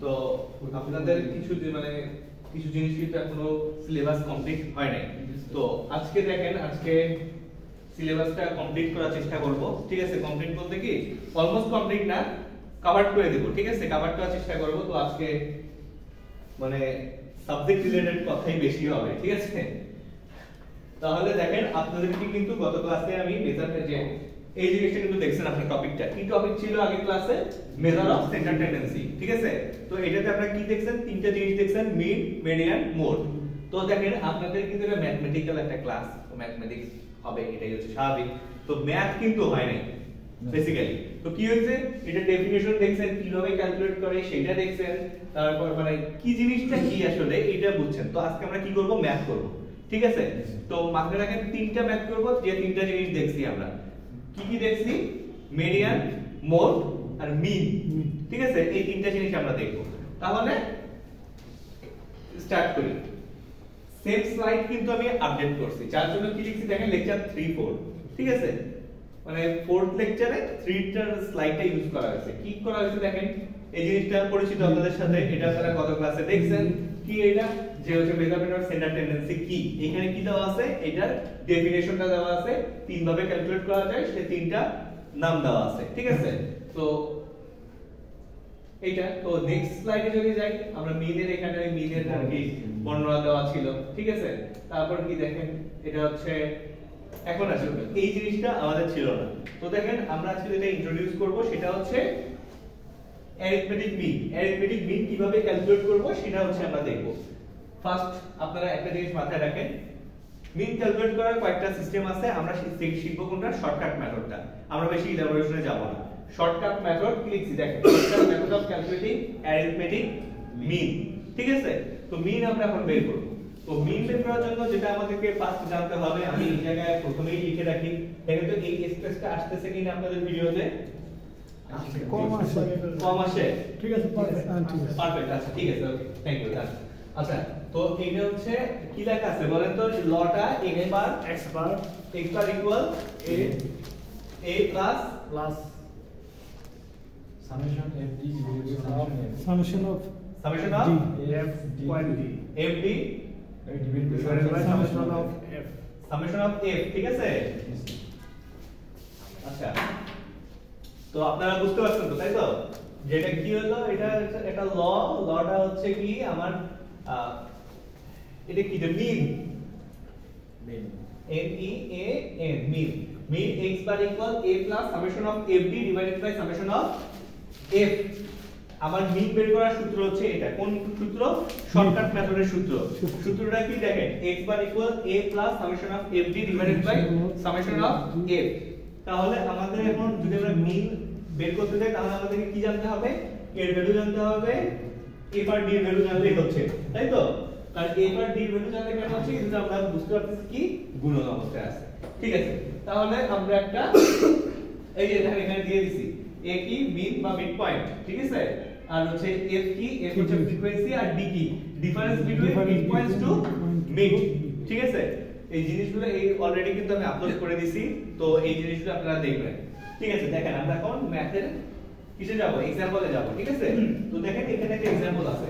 তো আপনাদের কিছু মানে কিছু জিনিস কিন্তু এখনো সিলেবাস কমপ্লিট হয় নাই। তো আজকে দেখেন, আজকে সিলেবাসটা কমপ্লিট করার চেষ্টা করব। ঠিক আছে, কমপ্লিট বলতে কি অলমোস্ট কমপ্লিট না, কভার করে দেব। ঠিক আছে, কভার করার চেষ্টা করব। তো আজকে মানে সাবজেক্ট রিলেটেড কথাই বেশি হবে। ঠিক আছে, তাহলে দেখেন আপনাদেরকে কিন্তু গত ক্লাসে আমি মেজার যে এই জিনিসটা কিন্তু দেখছেন, আপনি টপিকটা কি টপিক ছিল আগের ক্লাসে? Measure of centre tendency. ঠিক আছে, তো এটাতে আপনারা কি দেখছেন? তিনটা জিনিস দেখছেন, মিন, মেডিয়ান, মোড। তো দেখেন আপনাদের কিন্তু এটা ম্যাথমেটিক্যাল একটা ক্লাস, ম্যাথমেটিক্স হবে, এটাই হচ্ছে স্বাভাবিক। তো ম্যাথ কিন্তু হয় নাই বেসিক্যালি। তো কি হয়েছে, এটা ডেফিনিশন দেখছেন, কিভাবে ক্যালকুলেট করে সেটা দেখছেন, তারপর মানে কি জিনিসটা কি আসলে এটা বুঝছেন। তো আজকে আমরা কি করব? ম্যাথ করব। ঠিক আছে, তো মাথায় রাখেন তিনটা ম্যাথ করব, যে তিনটা জিনিস দেখছি আমরা। কি কি দেখছি? মিডিয়ান, মোড আর মিন। ঠিক আছে, এই তিনটা জিনিস আমরা দেখব। তাহলে স্টার্ট করি। সেম স্লাইড কিন্তু আমি আপডেট করছি, যার জন্য কি লিখছি দেখেন, লেকচার 3 4। ঠিক আছে, মানে 4th লেকচারে 3টার স্লাইডটা ইউজ করা হয়েছে। কি করা হয়েছে দেখেন, এই জিনিসটা পরিচিত আপনাদের সাথে, এটা আপনারা গত ক্লাসে দেখছেন। কি এটা? যে হচ্ছে মেজারমেন্ট অফ সেন্টার টেন্ডেন্সি কি। এখানে কি দেওয়া আছে? এটার ডেফিনিশনটা দেওয়া আছে, তিন ভাবে ক্যালকুলেট করা যায়, সে তিনটা নাম দেওয়া আছে। ঠিক আছে, তো এইটা তো নেক্সট স্লাইডে যদি যাই, আমরা মিনের এখানে মিনের আর কি বর্ণনা দেওয়া ছিল। ঠিক আছে, তারপর কি দেখেন, এটা হচ্ছে এখন আসলে এই জিনিসটা আমাদের ছিল না। তো দেখেন আমরা আজকে যেটা ইন্ট্রোডিউস করব সেটা হচ্ছে অ্যারিথমেটিক মিন। অ্যারিথমেটিক মিন কিভাবে ক্যালকুলেট করব সেটা হচ্ছে আমরা দেখব। ফার্স্ট আপনারা একটা জিনিস মাথায় রাখেন, মিন ক্যালকুলেট করার কয়েকটা সিস্টেম আছে। আমরা শিখব কোনটা? শর্টকাট মেথডটা। আমরা বেশি ইলাবোরেশনে যাব না। শর্টকাট মেথড কি লিখছি দেখেন, shortcut method of calculating arithmetic mean. ঠিক আছে, তো মিন আমরা এখন বের করব। তো মিন বের করার জন্য যেটা আমাদেরকে ফার্স্ট জানতে হবে, আমি এই জায়গায় প্রথমেই লিখে রাখি। দেখেন তো এই স্পেসটা আসতেছে কিনা আপনাদের ভিডিওতে? কম আসে? ঠিক আছে, পারফেক্ট। আচ্ছা ঠিক আছে, ওকে, থ্যাংক ইউ। আচ্ছা, তো এইটা হচ্ছে কি লেখা আছে বলেন তো? লটা x bar equal a plus summation fd summation of f divided by summation of f। ঠিক আছে, আচ্ছা তো আপনারা বুঝতে পারছেন তো, তাই তো? যেটা কি হলো, এটা একটা লটা হচ্ছে কি আমার এটা কি? Mean, m e a n, mean. Mean x bar equal a plus summation of fd divided by summation of f। আমার মিন বের করার সূত্র হচ্ছে এটা। কোন সূত্র? শর্টকাট মেথডের সূত্র। সূত্রটা কি দেখেন, x bar equal a plus summation of fd divided by summation of f। তাহলে আমাদের এখন যদি আমরা মিন বের করতে চাই, তাহলে আমাদেরকে কি জানতে হবে? এর ভ্যালু জানতে হবে, f আর d এর ভ্যালু জানলেই হচ্ছে, তাই তো? কারণ f আর d এর ভ্যালু জানলে কেন হচ্ছে, কিন্তু আমরা বুঝতে পারতেছি কি গুণন অবস্থায় আছে। ঠিক আছে, তাহলে আমরা একটা এই যে এখানে দিয়ে দিছি a কি? মিন বা মিড পয়েন্ট। ঠিক আছে, আর হচ্ছে f কি? f হচ্ছে ফ্রিকোয়েন্সি, আর d কি? Difference between mid points two mid. ঠিক আছে, এই জিনিসগুলো এই অলরেডি কিন্তু আমি আপলোড করে দিছি, তো এই জিনিসগুলো আপনারা দেখবেন। ঠিক আছে, দেখেন আমরা এখন ম্যাথের কিসে যাব? এক্সাম্পলে যাব। ঠিক আছে, তো দেখেন এখানে একটা এক্সাম্পল আছে।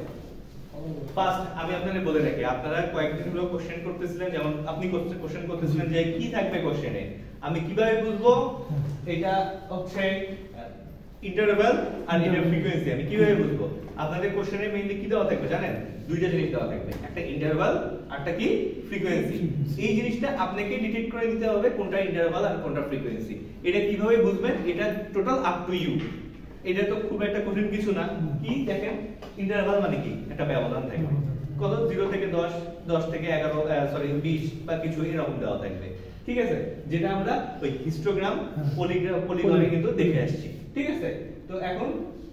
ফার্স্ট আমি আপনাদের বলে রাখি, আপনারা কয়েকদিন হলো কোশ্চেন করতেছিলেন, যেমন আপনি কোশ্চেন করতেছিলেন যে কি থাকবে কোশ্চেনে, আমি কিভাবে বুঝবো এটা হচ্ছে ইন্টারভাল আর এটা ফ্রিকোয়েন্সি, আমি কিভাবে বুঝবো? আপনাদের কোশ্চেনে মেইনলি কি দেওয়া থাকবে জানেন? দুইটা জিনিস দেওয়া থাকবে, একটা ইন্টারভাল আর একটা কি? ফ্রিকোয়েন্সি। এই জিনিসটা আপনাকে ডিটেক্ট করে দিতে হবে কোনটা ইন্টারভাল আর কোনটা ফ্রিকোয়েন্সি। এটা কিভাবে বুঝবেন? এটা টোটাল আপ টু ইউ। এটা তো খুব একটা কঠিন কিছু না। কি দেখেন, ইন্টারভাল মানে কি? একটা ব্যবধান থাকবে, কত? 0 থেকে 10, 10 থেকে 11, সরি 20 বা কিছু এরকম দেওয়া থাকবে। ঠিক আছে, যেটা আমরা ওই হিস্টোগ্রাম পলিগনে কিন্তু দেখে আসছি। ঠিক আছে, তো এখন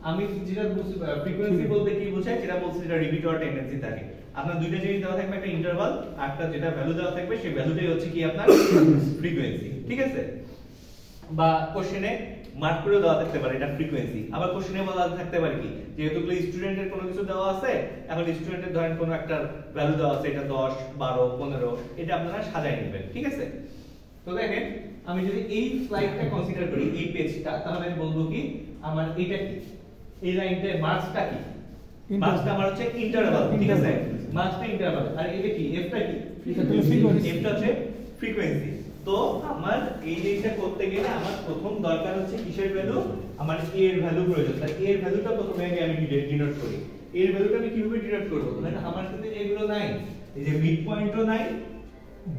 আমি যেটা বুঝছি ফ্রিকোয়েন্সি বলতে কি বোঝায়, যেটা বলছি যেটা রিপিট হওয়ার টেন্ডেন্সি থাকে। আপনার দুইটা জিনিস দেওয়া থাকবে, একটা ইন্টারভাল আর একটা যেটা ভ্যালু দেওয়া থাকবে, সেই ভ্যালুটাই হচ্ছে কি আপনার ফ্রিকোয়েন্সি। ঠিক আছে, বা কোশ্চেনে মার্ক করে দেওয়া থাকতে পারে এটা ফ্রিকোয়েন্সি। আবার কোশ্চেনে বলা থাকতে পারে কি, যেহেতু স্টুডেন্টের কোনো কিছু দেওয়া আছে, এখন স্টুডেন্টের ধরেন কোনো একটা ভ্যালু দেওয়া আছে, এটা 10, 12, 15, এটা আপনারা সাজায় নেবেন। ঠিক আছে, তো দেখেন আমি যদি এই স্লাইডটা কনসিডার করি, এই পেজটা, তাহলে আমি বলবো কি আমার এটা কি, এই লাইনটার মার্কসটা কি? মাসটা আমার হচ্ছে ইন্টারভাল, ঠিক আছে, মাসটা ইন্টারভাল। আর এটা কি, এফটা কি, এফটা হচ্ছে ফ্রিকোয়েন্সি। তো আমার এই জিনিসটা করতে গেলে আমার প্রথম দরকার হচ্ছে কিসের ভ্যালু, আমার এ এর ভ্যালু প্রয়োজন। তাই এর ভ্যালুটা প্রথমে আগে আমি ডিনোট করি। এর ভ্যালুটা আমি কিভাবে ডিনোট করব, মানে আমার কিন্তু এগুলো নাই, এই যে মিড পয়েন্টও নাই,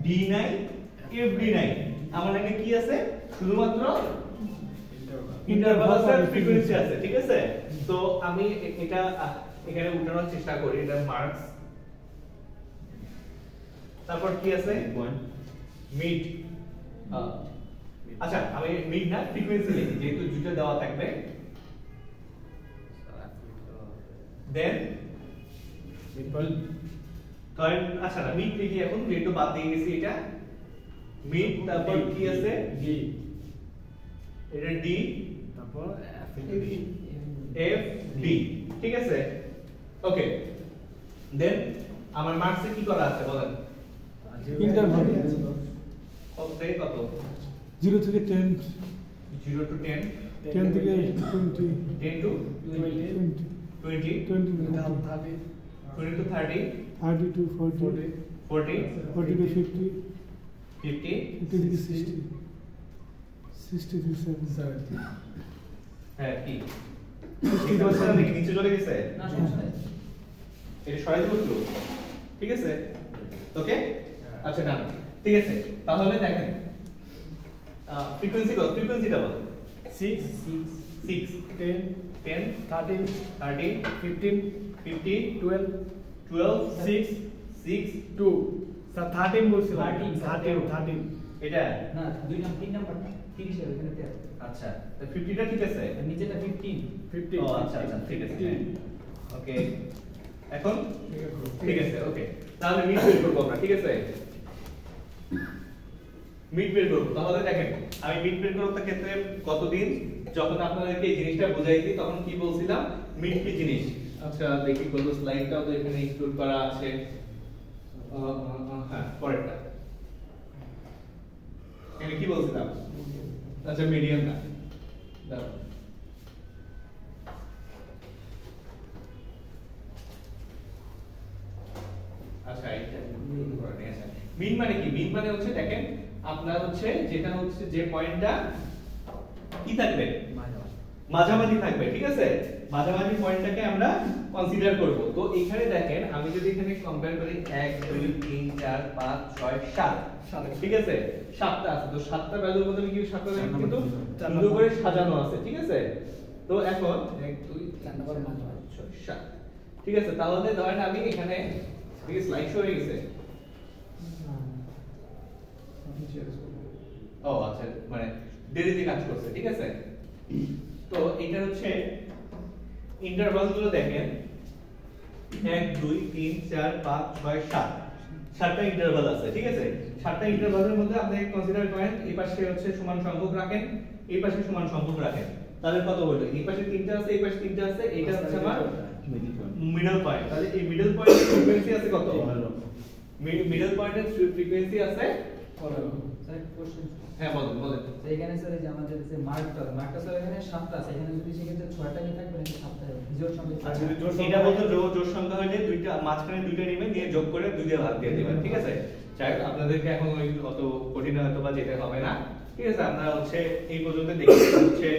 ডি নাই, এফ ডি নাই, আমার এখানে কি আছে, শুধুমাত্র ইন্টারভাল আর ফ্রিকোয়েন্সি আছে, ঠিক আছে। তো আমি এটা এখানে উঠানোর চেষ্টা করি, এটা মার্কস, তারপর কি আছে মিড, আচ্ছা আমি মিড না ফ্রিকোয়েন্সি লিখি যেহেতু দুটো দেওয়া থাকবে। দেন কারণ আচ্ছা না মিড লিখি এখন, যেহেতু বাদ দিয়ে গেছি এটা মিড, তারপর কি আছে ডি, এটা ডি, তারপর এফ ডি, ঠিক আছে, ওকে। দেন আমার মার্কসে কি করা আছে বলেন, ইন্টারভাল কত থেকে কত, 0 থেকে 10, 0 to 10, 10 থেকে 20, 10 to 20, 20, 20 to 20 to 30, 30 to 40, 40, 40 to 50, 50, 50 to 60, 60 to 70, হ্যাঁ কি ঠিক আছে নাকি নিচে চলে গেছে, না সমস্যা নাই। এটা সরাই দেব তো, ঠিক আছে, ওকে, আচ্ছা না ঠিক আছে। তাহলে দেখেন ফ্রিকোয়েন্সি কত, ফ্রিকোয়েন্সিটা বলো, 6, 6, 10, 10, 13, 30, 15, 50, 12, 12, 6, 6, 2, স্যার 13 বলছিলাম, 13, 13, এটা না, 2 নাম্বার 3 নাম্বার 30 এর এখানে 13 আচ্ছা, তো 50টা ঠিক আছে, আর নিচেটা 15 15, ও আচ্ছা আচ্ছা ঠিক আছে, 15, ওকে। এখন ঠিক ঠিক আছে, ওকে, তাহলে মিড বের করব আমরা, ঠিক আছে, মিড বের করব। তাহলে দেখেন আমি মিড বের করার ক্ষেত্রে কতদিন, যখন আপনাদেরকে এই জিনিসটা বুঝাইছি তখন কি বলছিলাম, মিড কি জিনিস। আচ্ছা দেখি কত স্লাইডটাও তো এখানে ইনক্লুড করা আছে, হ্যাঁ পরেরটা আমি কি বলছিলাম, আচ্ছা মিডিয়াম না দাঁড়াও, আচ্ছা এটা মিন মানে কি, মিন মানে হচ্ছে দেখেন আপনার হচ্ছে যেটা হচ্ছে যে পয়েন্টটা কি থাকবে, মাঝামাঝি থাকবে, ঠিক আছে, মাঝামাঝি পয়েন্টটাকে আমরা কনসিডার করব। তো এখানে দেখেন আমি যদি এখানে কম্পেয়ার করি 1 2 3 4 5 6 7, ঠিক আছে, 7টা আছে, তো 7টা ভ্যালুর মধ্যে কি 7টা ভ্যালু কিন্তু সুন্দর করে সাজানো আছে, ঠিক আছে। তো এখন 1 2 3 4 5 6 7, ঠিক আছে, তাহলে ধরেন আমি এখানে ঠিক স্লাইড শো হয়ে গেছে, ও আচ্ছা মানে দেরিতে কাজ করছে, ঠিক আছে। তো এটা হচ্ছে ইন্টারভাল গুলো দেখেন 1 2 3 4 5 6 7, 7টা ইন্টারভাল আছে, ঠিক আছে। 7টা ইন্টারভালের মধ্যে আপনি কনসিডার করেন এই পাশে হচ্ছে সমান সংখ্যক রাখেন, এই পাশে সমান সংখ্যক রাখেন, তাহলে কত হলো, এই পাশে 3টা আছে, এই পাশে 3টা আছে, এটা হচ্ছে আমার মিডল পয়েন্ট। তাহলে এই মিডল পয়েন্টের ফ্রিকোয়েন্সি আছে কত, মিডল পয়েন্টের ফ্রিকোয়েন্সি আছে, স্যার কোশ্চেন, হ্যাঁ বলেন বলেন। তো এখানে স্যার এই যে আমাদের যে মার্কটা স্যার এখানে 7টা আছে, এখানে যদি সেক্ষেত্রে 6টা নিয়ে থাকবে নাকি 7টা জোড় সংখ্যা, আচ্ছা এটা বলতো জোড় সংখ্যা হলে দুইটা মাঝখানে দুইটা নেবে নিয়ে যোগ করে দুই দিয়ে ভাগ দিয়ে দিবেন, ঠিক আছে। যাই হোক আপনাদেরকে এখন ওই অত কঠিন হয়তো বা যেতে হবে না, ঠিক আছে, আমরা হচ্ছে এই পর্যন্ত দেখি, হচ্ছে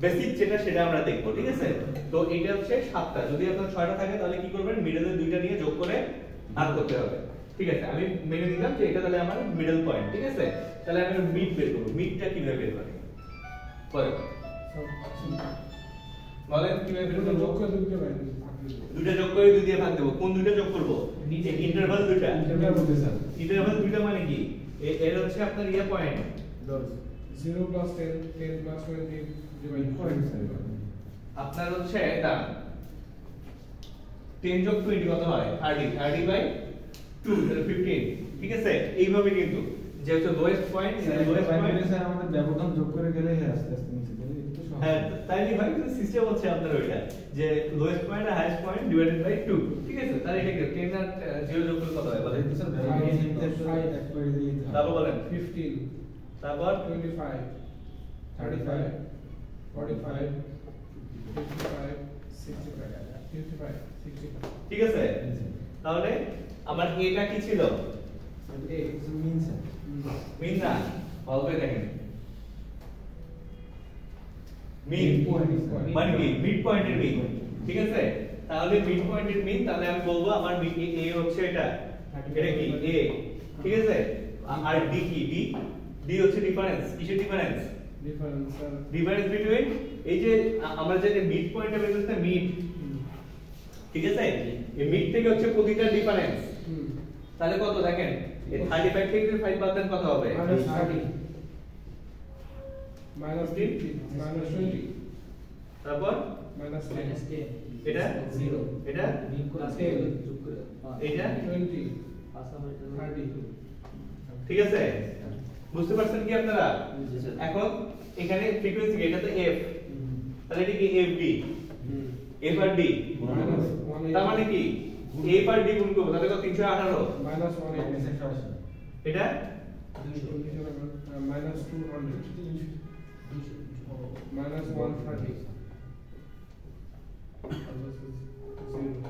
বেসিক যেটা সেটা আমরা দেখবো, ঠিক আছে। তো এটা হচ্ছে 7টা, যদি আপনার 6টা থাকে তাহলে কি করবেন, মিডলে দুইটা নিয়ে যোগ করে ভাগ করতে হবে, ঠিক আছে। আমি মেনে নিলাম যে এটা তাহলে আমার মিডল পয়েন্ট, ঠিক আছে। তাহলে আমি মিড বের করব, মিডটা কিভাবে বের করি বলেন কিভাবে বের করব, দুইটা যোগ করে দুই দিয়ে ভাগ দেব, কোন দুইটা যোগ করব, নিচে ইন্টারভাল দুইটা, ইন্টারভাল দুইটা মানে কি, এর হচ্ছে আপনার ইয়া point 0 plus 10, 10 plus 20 divided by 7. আপনার হচ্ছে এটা 10 যোগ 20 কত হয় 30, 30 বাই 2 15, ঠিক আছে। এইভাবে কিন্তু যেহেতু lowest point, lowest point sir আমাদের ব্যবধান যোগ করে গেলে আস্তে আস্তে নিচে গেলে একটু সহজ। হ্যাঁ তাইলে ভাই কিন্তু সিস্টেম হচ্ছে আপনার ওইটা যে লোয়েস্ট পয়েন্ট আর হাইয়েস্ট পয়েন্ট ডিভাইডেড বাই 2, ঠিক আছে। তাহলে এটা কি 10 আর 0 যোগ করলে কত হয় বলেন, যেহেতু স্যার ব্যবধান নিতে এক করে দিলেই হয়। তারপর বলেন 15, তারপর 25, 35, 45, 55, 65, 55 65 ঠিক আছে তাহলে আমার এটা কি ছিল এ মিন স্যার মিন না ভালো করে দেখেন মিন মানে কি মিড পয়েন্টের মিন ঠিক আছে তাহলে মিড পয়েন্টের মিন তাহলে আমি বলবো আমার এ হচ্ছে এটা কি এ ঠিক আছে আর ডি কি ডি হচ্ছে ডিফারেন্স কিসের difference difference sir difference between এই যে আমরা যে মিড পয়েন্টটা বের করতে মিড ঠিক আছে এই মিড থেকে হচ্ছে প্রতিটা ডিফারেন্স তাহলে কত দেখেন এই 35 থেকে 5 বাদ দেন কত হবে minus 30 minus 50 minus 20 তারপর minus মাইনাস 10 10 এটা 0 এটা মিন করে যোগ করে এটা 20 পাশাপাশি 30 ঠিক আছে বুঝতে পারছেন কি আপনারা এখন এখানে ফ্রিকোয়েন্সি এটা তো f তাহলে এটা কি fd f আর d minus তার 180 মানে কি f আর d গুণ করব তাহলে কত 318 minus 180 এটা minus 200 minus 130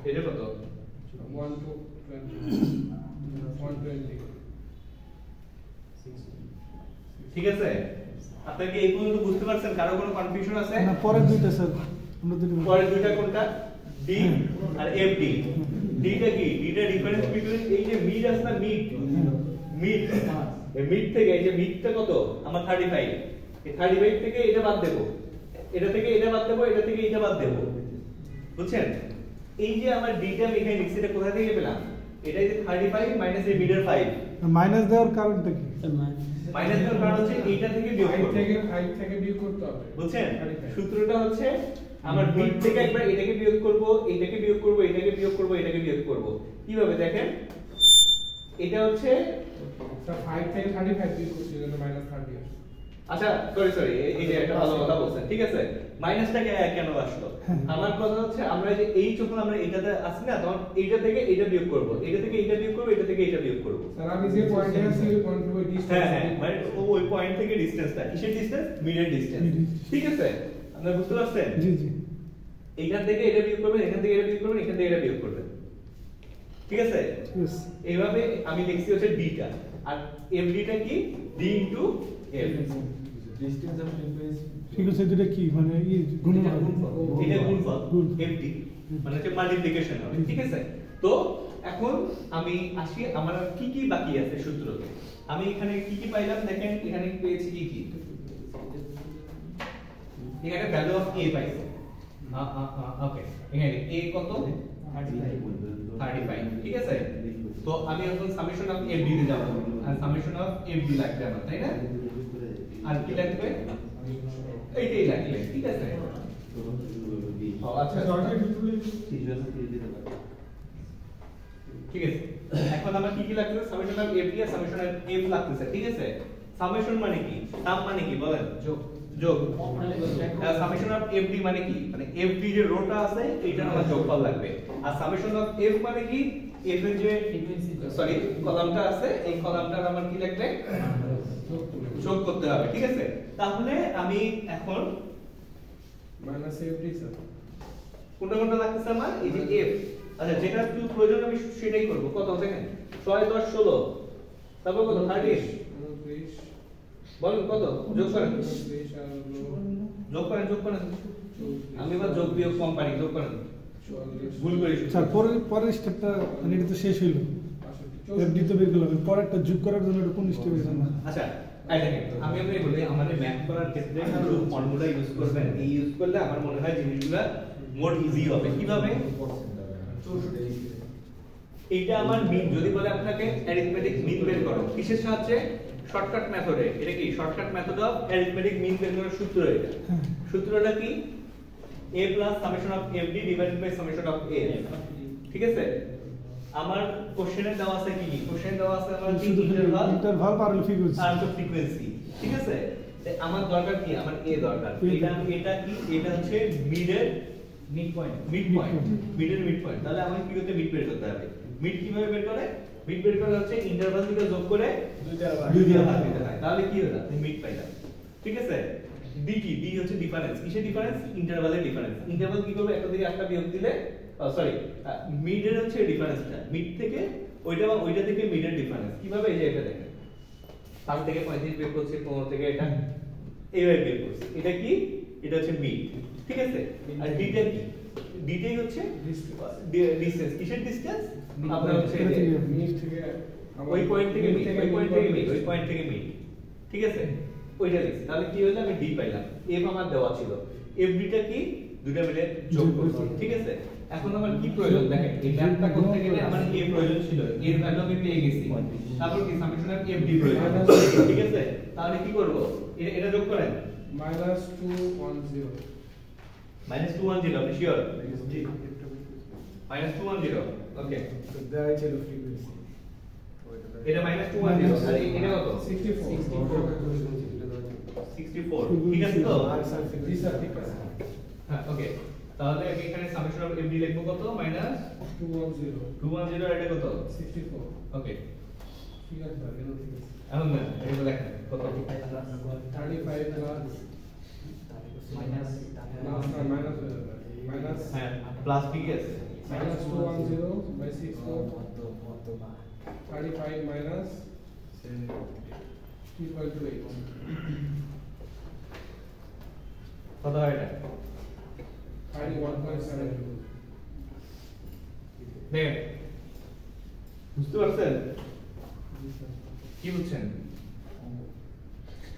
এটা কত 1 to 120 ঠিক আছে আপনারা কি এই পর্যন্ত বুঝতে পারছেন কারো কোনো কনফিউশন আছে না পরের দুইটা স্যার আমরা দুটো পরের দুইটা কোনটা d আর fd d টা কি d টা ডিফারেন্স বিটুইন এই যে মিড আছে না মিড এই মিড থেকে এই যে মিডটা কত আমার 35 এই 35 থেকে এটা বাদ দেব এটা থেকে এটা বাদ দেব এটা থেকে এটা বাদ দেব বুঝছেন এই যে আমার d টা আমি এখানে লিখছি এটা কোথা থেকে পেলাম এটা এই যে 35 মাইনাস এই মিডের 5 মাইনাস দেওয়ার কারণটা কি মাইনাস দেওয়ার কারণ হচ্ছে এইটা থেকে বিয়োগ 5 করব থেকে 5 থেকে বিয়োগ করতে হবে বুঝছেন 35 সূত্রটা হচ্ছে আমার মিড থেকে একবার এটাকে বিয়োগ করব এটাকে বিয়োগ করব এটাকে বিয়োগ করব এটাকে বিয়োগ করব কিভাবে দেখেন এটা হচ্ছে স্যার 5 থেকে 35 বিয়োগ করতে গেলে minus 30 আসে আচ্ছা সরি এই যে একটা ভালো কথা বলছেন ঠিক আছে মাইনাসটা কেন আসলো আমার কথা হচ্ছে আমরা যে এই যখন আমরা এটাতে আসি না তখন এইটা থেকে এটা বিয়োগ করব এটা থেকে এটা বিয়োগ করব এটা থেকে এটা বিয়োগ করব স্যার আমি যে পয়েন্টে আছি ওই পয়েন্টের ওই ডিসটেন্স হ্যাঁ মানে ওই পয়েন্ট থেকে ডিসটেন্সটা কিসের ডিসটেন্স মিডের ডিসটেন্স ঠিক আছে আপনারা বুঝতে পারছেন জি জি এইখান থেকে এটা বিয়োগ করবেন এখান থেকে এটা বিয়োগ করবেন এখান থেকে এটা বিয়োগ করবেন ঠিক আছে ইয়েস এইভাবে আমি লিখছি হচ্ছে d টা আর fd টা কি d into f distance of frequency ঠিক আছে দুটো কি মানে গুণন এটা হবে গুণফল গুণ। fd মানে হচ্ছে মাল্টিপ্লিকেশন হবে ঠিক আছে তো এখন আমি আসি আমার আর কি কি বাকি আছে সূত্রতে আমি এখানে কি কি পাইলাম দেখেন এখানে পেয়েছি কি এখানে ভ্যালু অফ a পাইছি ওকে এখানে a কত 35 ঠিক আছে তো আমি এখন সামেশন অফ fd তে যাব আর সামেশন অফ fd লাগবে আমার তাই না আর কি লাগবে এইটাই লাগবে ঠিক আছে আচ্ছা ঠিক আছে এখন আমার কি লাগবে সামেশন অফ fd আর সামেশন অফ f লাগতেছে ঠিক আছে সামেশন মানে কি সাম মানে কি বলেন যোগ যোগ সামেশন অফ fd মানে কি মানে fd যে রোটা আছে এটা আমার যোগফল লাগবে আর সামেশন অফ f মানে কি f এর যে ফ্রিকোয়েন্সি সরি কলামটা আছে এই কলামটার আমার কি লাগবে যোগ করতে হবে ঠিক আছে তাহলে আমি এখন minus 50 স্যার কোনটা লাগতেছে আমার এই যে f আচ্ছা যেটা একটু প্রয়োজন আমি সেটাই করব কত দেখেন 6 10 16 তারপর কত 30 বলেন কত যোগ করেন যোগ করেন আমি এবার যোগ বিয়োগ কম পারি যোগ করেন ভুল করেছি স্যার পরের স্টেপটা মানে এটা তো শেষ হইলো এফডি তো বের করলাম পরেরটা যোগ করার জন্য এটা কোন স্টেপ এর জন্য আচ্ছা এই দেখেন আমি আপনাকে বলি আমাদের ম্যাথ করার ক্ষেত্রে কিছু ফর্মুলা ইউজ করবেন এই ইউজ করলে আমার মনে হয় জিনিসগুলো মোর ইজি হবে কিভাবে এটা আমার মিন যদি বলে আপনাকে অ্যারিথমেটিক মিন বের করো কিসের সাহায্যে শর্টকাট মেথডে এটা কি shortcut method of arithmetic mean বের করার সূত্র এটা সূত্রটা কি a summation of fd divided by summation of a ঠিক আছে আমার কোশ্চেনে দেওয়া আছে কি কোশ্চেনে দেওয়া আছে আমার কি ইন্টারভাল পারলে ফ্রিকোয়েন্সি আর তো ফ্রিকোয়েন্সি ঠিক আছে আমার দরকার কি আমার a দরকার এটা কি এটা হচ্ছে মিডের মিড পয়েন্ট মিডের মিড পয়েন্ট তাহলে আমাকে কি করতে মিড বের করতে হবে মিড কিভাবে বের করে মিড বের করা হচ্ছে ইন্টারভাল থেকে যোগ করে দুই দিয়ে ভাগ দিতে হয় তাহলে কি হলো তুমি মিড পাইলা ঠিক আছে d কি d হচ্ছে ডিফারেন্স কিসের ডিফারেন্স ইন্টারভালের ডিফারেন্স ইন্টারভাল কি করবে একটা থেকে একটা বিয়োগ দিলে সরি মিডের হচ্ছে ডিফারেন্সটা, মিড থেকে ওইটা বা ওইটা থেকে মিডের ডিফারেন্স কিভাবে, এই যে এটা দেখেন 5 থেকে 35 বের করছে, 15 থেকে এটা এইভাবে বের করছে, এটা কি, এটা হচ্ছে মিড, ঠিক আছে। আর ডিটা কি, ডিটাই হচ্ছে ডিসটেন্স, কিসের ডিসটেন্স, আপনার হচ্ছে মিড থেকে ওই পয়েন্ট থেকে মিড, ওই পয়েন্ট থেকে মিড, ওই পয়েন্ট থেকে মিড, ঠিক আছে, ওইটা লিখছি। তাহলে কি হলো, আমি ডি পাইলাম, এফ আমার দেওয়া ছিল, এফ ডিটা কি দুটো মিলে যোগ করছি, ঠিক আছে। এখন আমার কি প্রয়োজন দেখেন, এই ম্যাথটা করতে গেলে আমার এ প্রয়োজন ছিল, এর ভ্যালু আমি পেয়ে গেছি, তারপর কি সামেশন অফ এফ ডি প্রয়োজন, ঠিক আছে। তাহলে কি করব, এটা যোগ করেন -210 -210, আপনি শিওর? -210, ওকে, দেওয়া ছিল ফ্রিকোয়েন্সি এটা -210 আর এটা কত, 64 64, ঠিক আছে তো? জি স্যার ঠিক আছে হ্যাঁ, ওকে। তাহলে আমি এখানে সামেশন অফ এফ ডি লিখব কত, -210 আর এটা কত, 64 ওকে। ঠিক আছে স্যার এলো ঠিক আছে এখন না এটা লেখেন কত, 35 প্লাস মাইনাস মাইনাস হ্যাঁ প্লাস ঠিক আছে, -210 by 64 35 minus equal to 8 কত হয় এটা, 31.7 দেখেন বুঝতে পারছেন, কি বুঝছেন,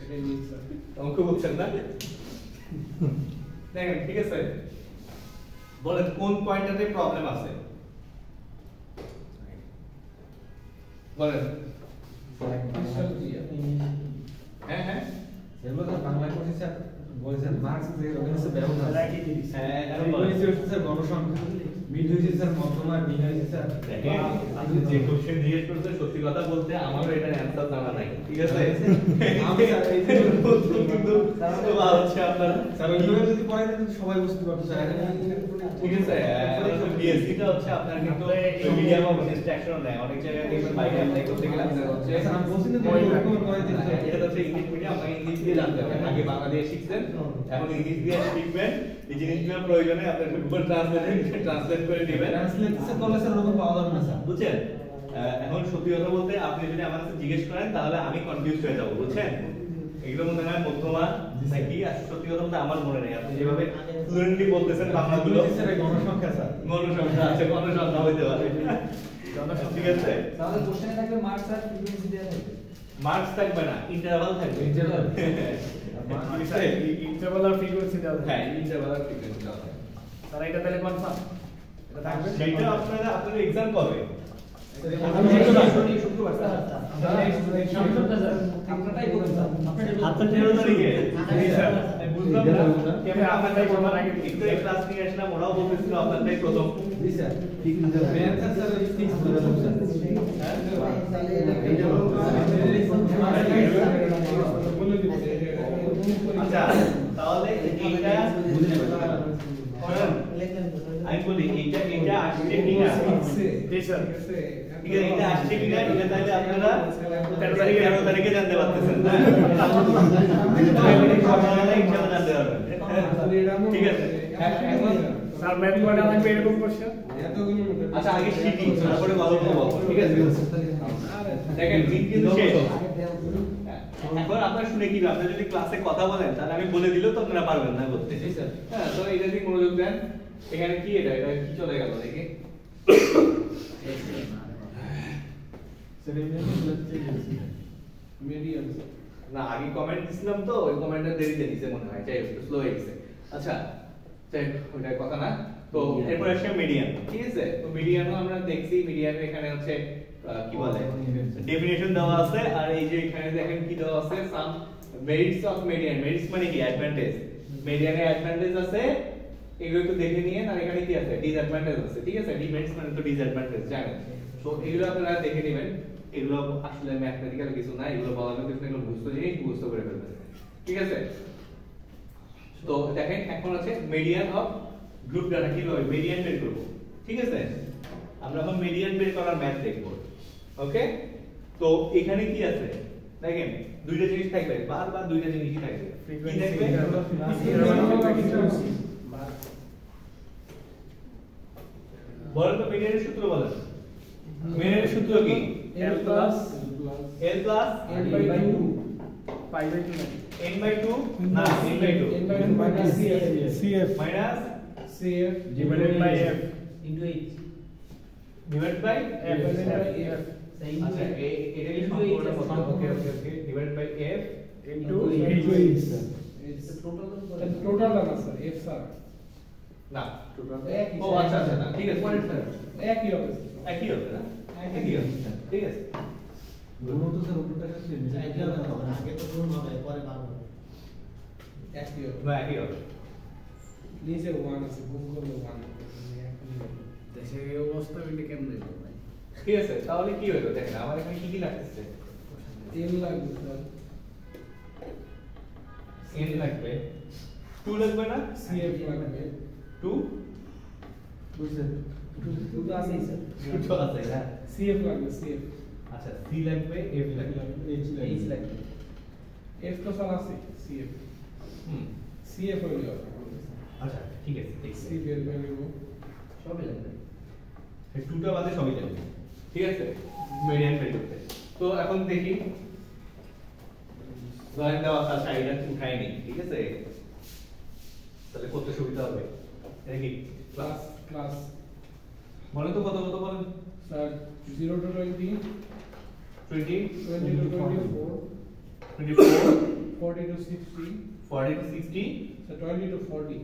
এটাই নিন স্যার অঙ্ক বুঝছেন না, দেখেন ঠিক আছে। বলেন কোন পয়েন্টটাতে প্রবলেম আছে, বলেন। ক্রিস্টাল ক্লিয়ার হ্যাঁ হ্যাঁ এগুলো তো বাংলা কোর্সে স্যার বলেছেন মার্কস যে রবিনসে ব্যবহার হ্যাঁ ফ্রিকোয়েন্সি হচ্ছে স্যার গণসংখ্যা, মিড হচ্ছে স্যার মধ্যমা, মিন হচ্ছে স্যার দেখেন আপনি যে কোশ্চেন জিজ্ঞেস করতে সত্যি কথা বলতে আমারও এটার অ্যানসার জানা নাই, ঠিক আছে। আমি স্যার এই যে কিন্তু হচ্ছে আপনার স্যার ওইভাবে যদি পড়াই দিতেন সবাই বুঝতে পারতো স্যার। ঠিক আছে, বিএসসি টা হচ্ছে আপনার কিন্তু মিডিয়াম অফ ইনস্ট্রাকশন নেয়, অনেক জায়গায় দেখবেন বাইরে অ্যাপ্লাই করতে গেলে আপনার হচ্ছে স্যার আমি বলছি না যে ওইরকম পড়াই দিতে স্যার। এটা হচ্ছে ইংলিশ মিডিয়াম, আপনাকে ইংলিশ দিয়ে জানতে হবে, আগে বাংলা দিয়ে শিখছেন, এখন ইংলিশ দিয়ে শিখবেন, এই জিনিসগুলো প্রয়োজনে আপনার গুগল ট্রান্সলেট করে নেবেন, ট্রান্সলেট স্যার করলে স্যার ওরকম পাওয়া যাবে না স্যার। বুঝছেন। এখন সত্যি কথা বলতে আপনি যদি আমার কাছে জিজ্ঞেস করেন তাহলে আমি কনফিউজ হয়ে যাবো, বুঝছেন। এগুলো মনে হয় মধ্যমা নাকি, সত্যি কথা বলতে আমার মনে নেই, আপনি যেভাবে ফ্লুয়েন্টলি বলতেছেন বাংলাগুলো, স্যার গণসংখ্যা স্যার গণসংখ্যা আছে, গণসংখ্যা হইতে পারে, ঠিক আছে। তাহলে কোশ্চেনে থাকবে মার্কস আর ফ্রিকোয়েন্সি দেওয়া থাকবে, মার্কস থাকবে না, ইন্টারভাল থাকবে, Interval। ইন্টারভাল আর ফ্রিকোয়েন্সি দেওয়া হ্যাঁ ইন্টারভাল আর ফ্রিকোয়েন্সি দেওয়া থাকবে। স্যার এটা তাহলে কনফার্ম এটা থাকবে সেইটা আপনাদের এক্সাম কবে, শুক্রবার স্যার আপনারাই বলুন স্যার, আপনার 13 তারিখে, বুঝলাম না কেমন আপনাদের প্রথম আগে একটু ক্লাস নিয়ে আসলাম, ওরাও বলতেছিল আপনাদের প্রথম, জি স্যার ঠিক আছে অ্যানসার স্যার ওই ফিক্স করে দেব স্যার। আচ্ছা তাহলে এইটা আমি বলি এটা আসছে কিনা, জি স্যার ঠিক আছে, এটা আসছে কিনা এটা তাহলে আপনারা 13 তারিখে জানতে পারতেছেন, ইনশাআল্লাহ জানতে পারবেন, ঠিক আছে। এখন স্যার ম্যাথ কয়টা লাগবে এরকম কোশ্চেন এতগুলো আচ্ছা আগে শিখি তারপরে গল্প বলবো, ঠিক আছে। দেখেন মিন কিন্তু শেষ, এখন আপনারা শুনে কি, আপনারা যদি ক্লাসে কথা বলেন তাহলে আমি বলে দিলেও তো আপনারা পারবেন না বলতে, হ্যাঁ। তো এটা দিয়ে মনোযোগ দেন, এখানে কি এটা কি চলে গেল দেখি, মিডিয়াম না আগে কমেন্ট দিছিলাম তো ওই কমেন্টটা দেরিতে দিছে মনে হয়, যাই একটু স্লো হয়ে গেছে। আচ্ছা যাই ওইটা কথা না, তো এরপর আসছে মিডিয়ান, ঠিক আছে। তো মিডিয়ানও আমরা দেখছি, মিডিয়ানে এখানে হচ্ছে কি বলে ডেফিনিশন দেওয়া আছে, আর এই যে এখানে দেখেন কি দেওয়া আছে, সাম মেরিটস অফ মিডিয়ান, মেরিটস মানে কি অ্যাডভান্টেজ, মিডিয়ানে অ্যাডভান্টেজ আছে, এগুলো একটু দেখে নিয়ে, আর এখানে কি আছে ডিসঅ্যাডভান্টেজ আছে, ঠিক আছে। ডিমেরিটস মানে তো ডিসঅ্যাডভান্টেজ জানেন, সো এগুলো আপনারা দেখে নেবেন, এগুলো আসলে ম্যাথমেটিক্যাল কিছু না, এগুলো বলার কিছু না, এগুলো বুঝতে জিনিস বুঝতে করে ফেলবেন, ঠিক আছে। তো দেখেন এখন আছে মিডিয়ান অফ গ্রুপ ডাটা, কিভাবে মিডিয়ান বের করব, ঠিক আছে। আমরা এখন মিডিয়ান বের করার ম্যাথ দেখব, ওকে। তো এখানে কি আছে দেখেন, দুইটা জিনিস থাকবে, বারবার দুইটা জিনিসই থাকবে, কি থাকবে, বলেন তো মিডিয়ানের সূত্র বলেন। মিডিয়ানের সূত্র কি? L plus L plus n by 2 pi by 2 n by 2 না n by 2 n by 2 minus CF minus CF divided by F into h divided by F divided by F আচ্ছা এটা কি সম্পূর্ণ কত? ওকে ওকে ওকে divided by f into into H. It's total total না sir F sir না একই ও আচ্ছা আচ্ছা না ঠিক আছে একই হবে একই হবে না একই হবে ঠিক আছে গুণ তো স্যার উপরটা কাছে আগে তো গুণ হবে পরে বার হবে একই হবে না একই হবে নিচে 1 আছে গুণ করলে 1 দেশে এই অবস্থা হইলে কেমনে হবে ভাই ঠিক আছে তাহলে কি হলো দেখেন আমার এখানে কি কি লাগতেছে n লাগবে স্যার n লাগবে 2 লাগবে না CF লাগবে 2 বুঝছেন two তো আছেই স্যার 2 তো আছে না CF লাগবে CF আচ্ছা c লাগবে f লাগবে h লাগবে F তো স্যার আছে CF হুম CF হইলে হবে আচ্ছা ঠিক আছে ঠিক আছে C বের করে নেব সবই লাগবে এই 2টা বাদে সবই লাগবে ঠিক আছে মিডিয়ান বের করতে তো এখন দেখি ধরেন দেওয়া আছে সাইডটা উঠাই নি ঠিক আছে তাহলে কত সুবিধা হবে এটা কি ক্লাস ক্লাস বলেন তো কত কত বলেন sir 0 to 20 20 20 to 24 24 40 to 60 40 to 60 so 20 to 40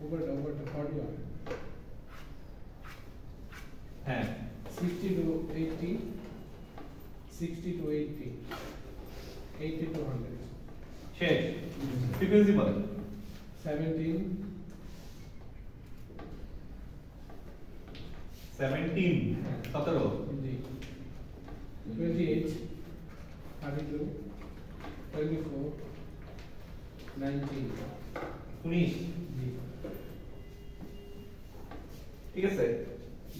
over to 40 হবে হ্যাঁ 60 to 80 60 to 80 80 to 100 শেষ ফ্রিকোয়েন্সি বলেন 17 17 17 জি 28 32 24 19 19 জি ঠিক আছে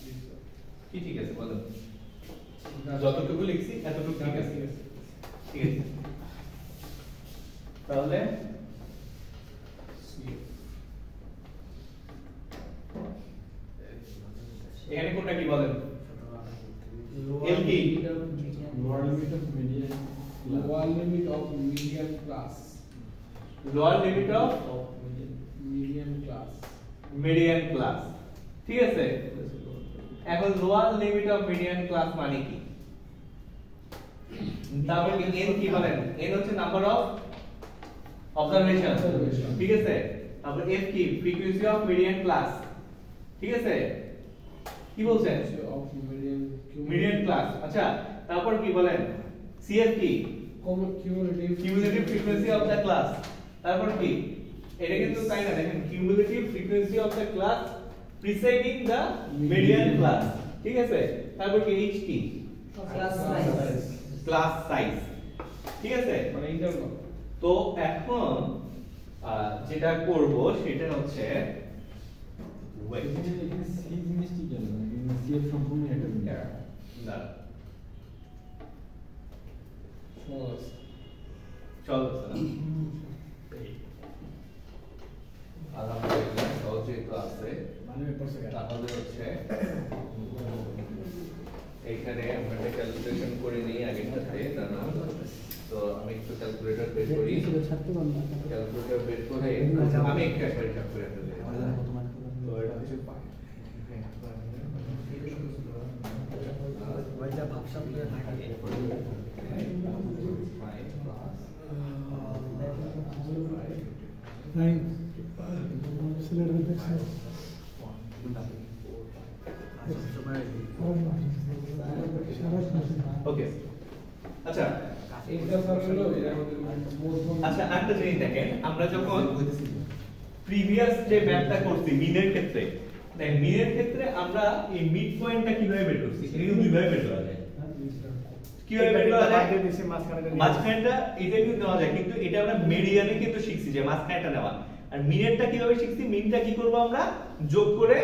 জি স্যার কি ঠিক আছে বলেন যতটুকু লিখছি এতটুকু ঠিক আছে ঠিক আছে তাহলে এখানে কোনটা কি বলেন L কি lower limit of median lower limit of median class lower limit of median class median class ঠিক আছে এখন lower limit of median class মানে কি তারপর কি n কি বলেন n হচ্ছে নাম্বার অফ অবজারভেশন Observation. ঠিক আছে তারপর f কি ফ্রিকোয়েন্সি অফ মিডিয়ান ক্লাস ঠিক আছে কি বলছেন of median মিডিয়ান ক্লাস আচ্ছা তারপর কি বলেন cf কি cumulative cumulative frequency of the class তারপর কি এটা কিন্তু তাই না দেখেন cumulative frequency of the class presiding the median class ঠিক আছে তারপর কি h কি ক্লাস সাইজ ক্লাস সাইজ ঠিক আছে মানে ইন্টারভাল তো এখন যেটা করব সেটা হচ্ছে wait এখানে C জিনিসটি কেন CF সম্পূর্ণ একটা জিনিস না সহজ চলো আলহামদুলিল্লাহ সহজে তো আছে তাহলে হচ্ছে এইখানে আমরা একটা ক্যালকুলেশন করে নিই আগেরটাতে না তো আমি একটু ক্যালকুলেটর বের করি ক্যালকুলেটর বের করে আমি একটা হিসাব করে ফেলি তো এটা হচ্ছে Nine. Select the next one. ওকে আচ্ছা এটা স্যার হলো আমাদের মধ্যম আচ্ছা একটা জিনিস দেখেন আমরা যখন প্রিভিয়াস যে ম্যাপটা করছি মিনের ক্ষেত্রে দেখেন মিনের ক্ষেত্রে আমরা এই মিড পয়েন্টটা কিভাবে বের করছি এটা কিন্তু দুইভাবে বের করা যায় কিভাবে বের করা যায় মাঝখানটা এটা কিন্তু নেওয়া যায় কিন্তু এটা আমরা মিডিয়ানে কিন্তু শিখছি যে মাঝখানটা নেওয়া আর মিনেরটা কিভাবে শিখছি মিনটা কি করব আমরা যোগ করে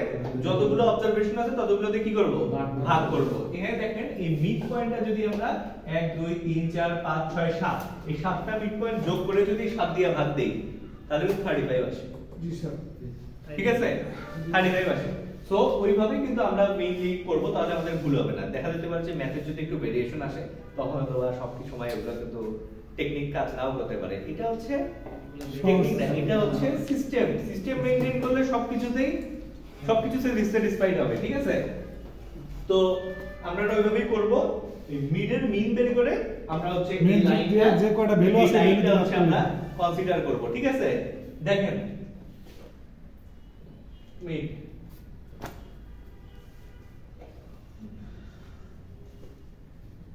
যতগুলো অবজারভেশন আছে ততগুলোতে কি করব ভাগ করব এখানে দেখেন এই মিড পয়েন্টটা যদি আমরা 1 2 3 4 5 6 7 এই 7টা মিড পয়েন্ট যোগ করে যদি 7 দিয়ে ভাগ দেই তাহলে 35 আসে জি স্যার ঠিক আছে 35 আসে সো ওইভাবে কিন্তু আমরা মেইনলি করব, তাহলে আমাদের ভুল হবে না। দেখা যেতে পারে যে ম্যাথের যদি একটু ভেরিয়েশন আসে তখন হয়তো সবকিছু সময় ওগুলো কিন্তু টেকনিক কাজ নাও করতে পারে। এটা হচ্ছে টেকনিক না, এটা হচ্ছে সিস্টেম। সিস্টেম মেইনটেইন করলে সবকিছুতে স্যাটিসফাইড হবে, ঠিক আছে? তো আমরা ওইভাবেই করব, মিডের মিন বের করে আমরা হচ্ছে এই Mean লাইনটা যে কয়টা ভ্যালু আছে লাইনটা হচ্ছে আমরা কনসিডার করব, ঠিক আছে? দেখেন মিড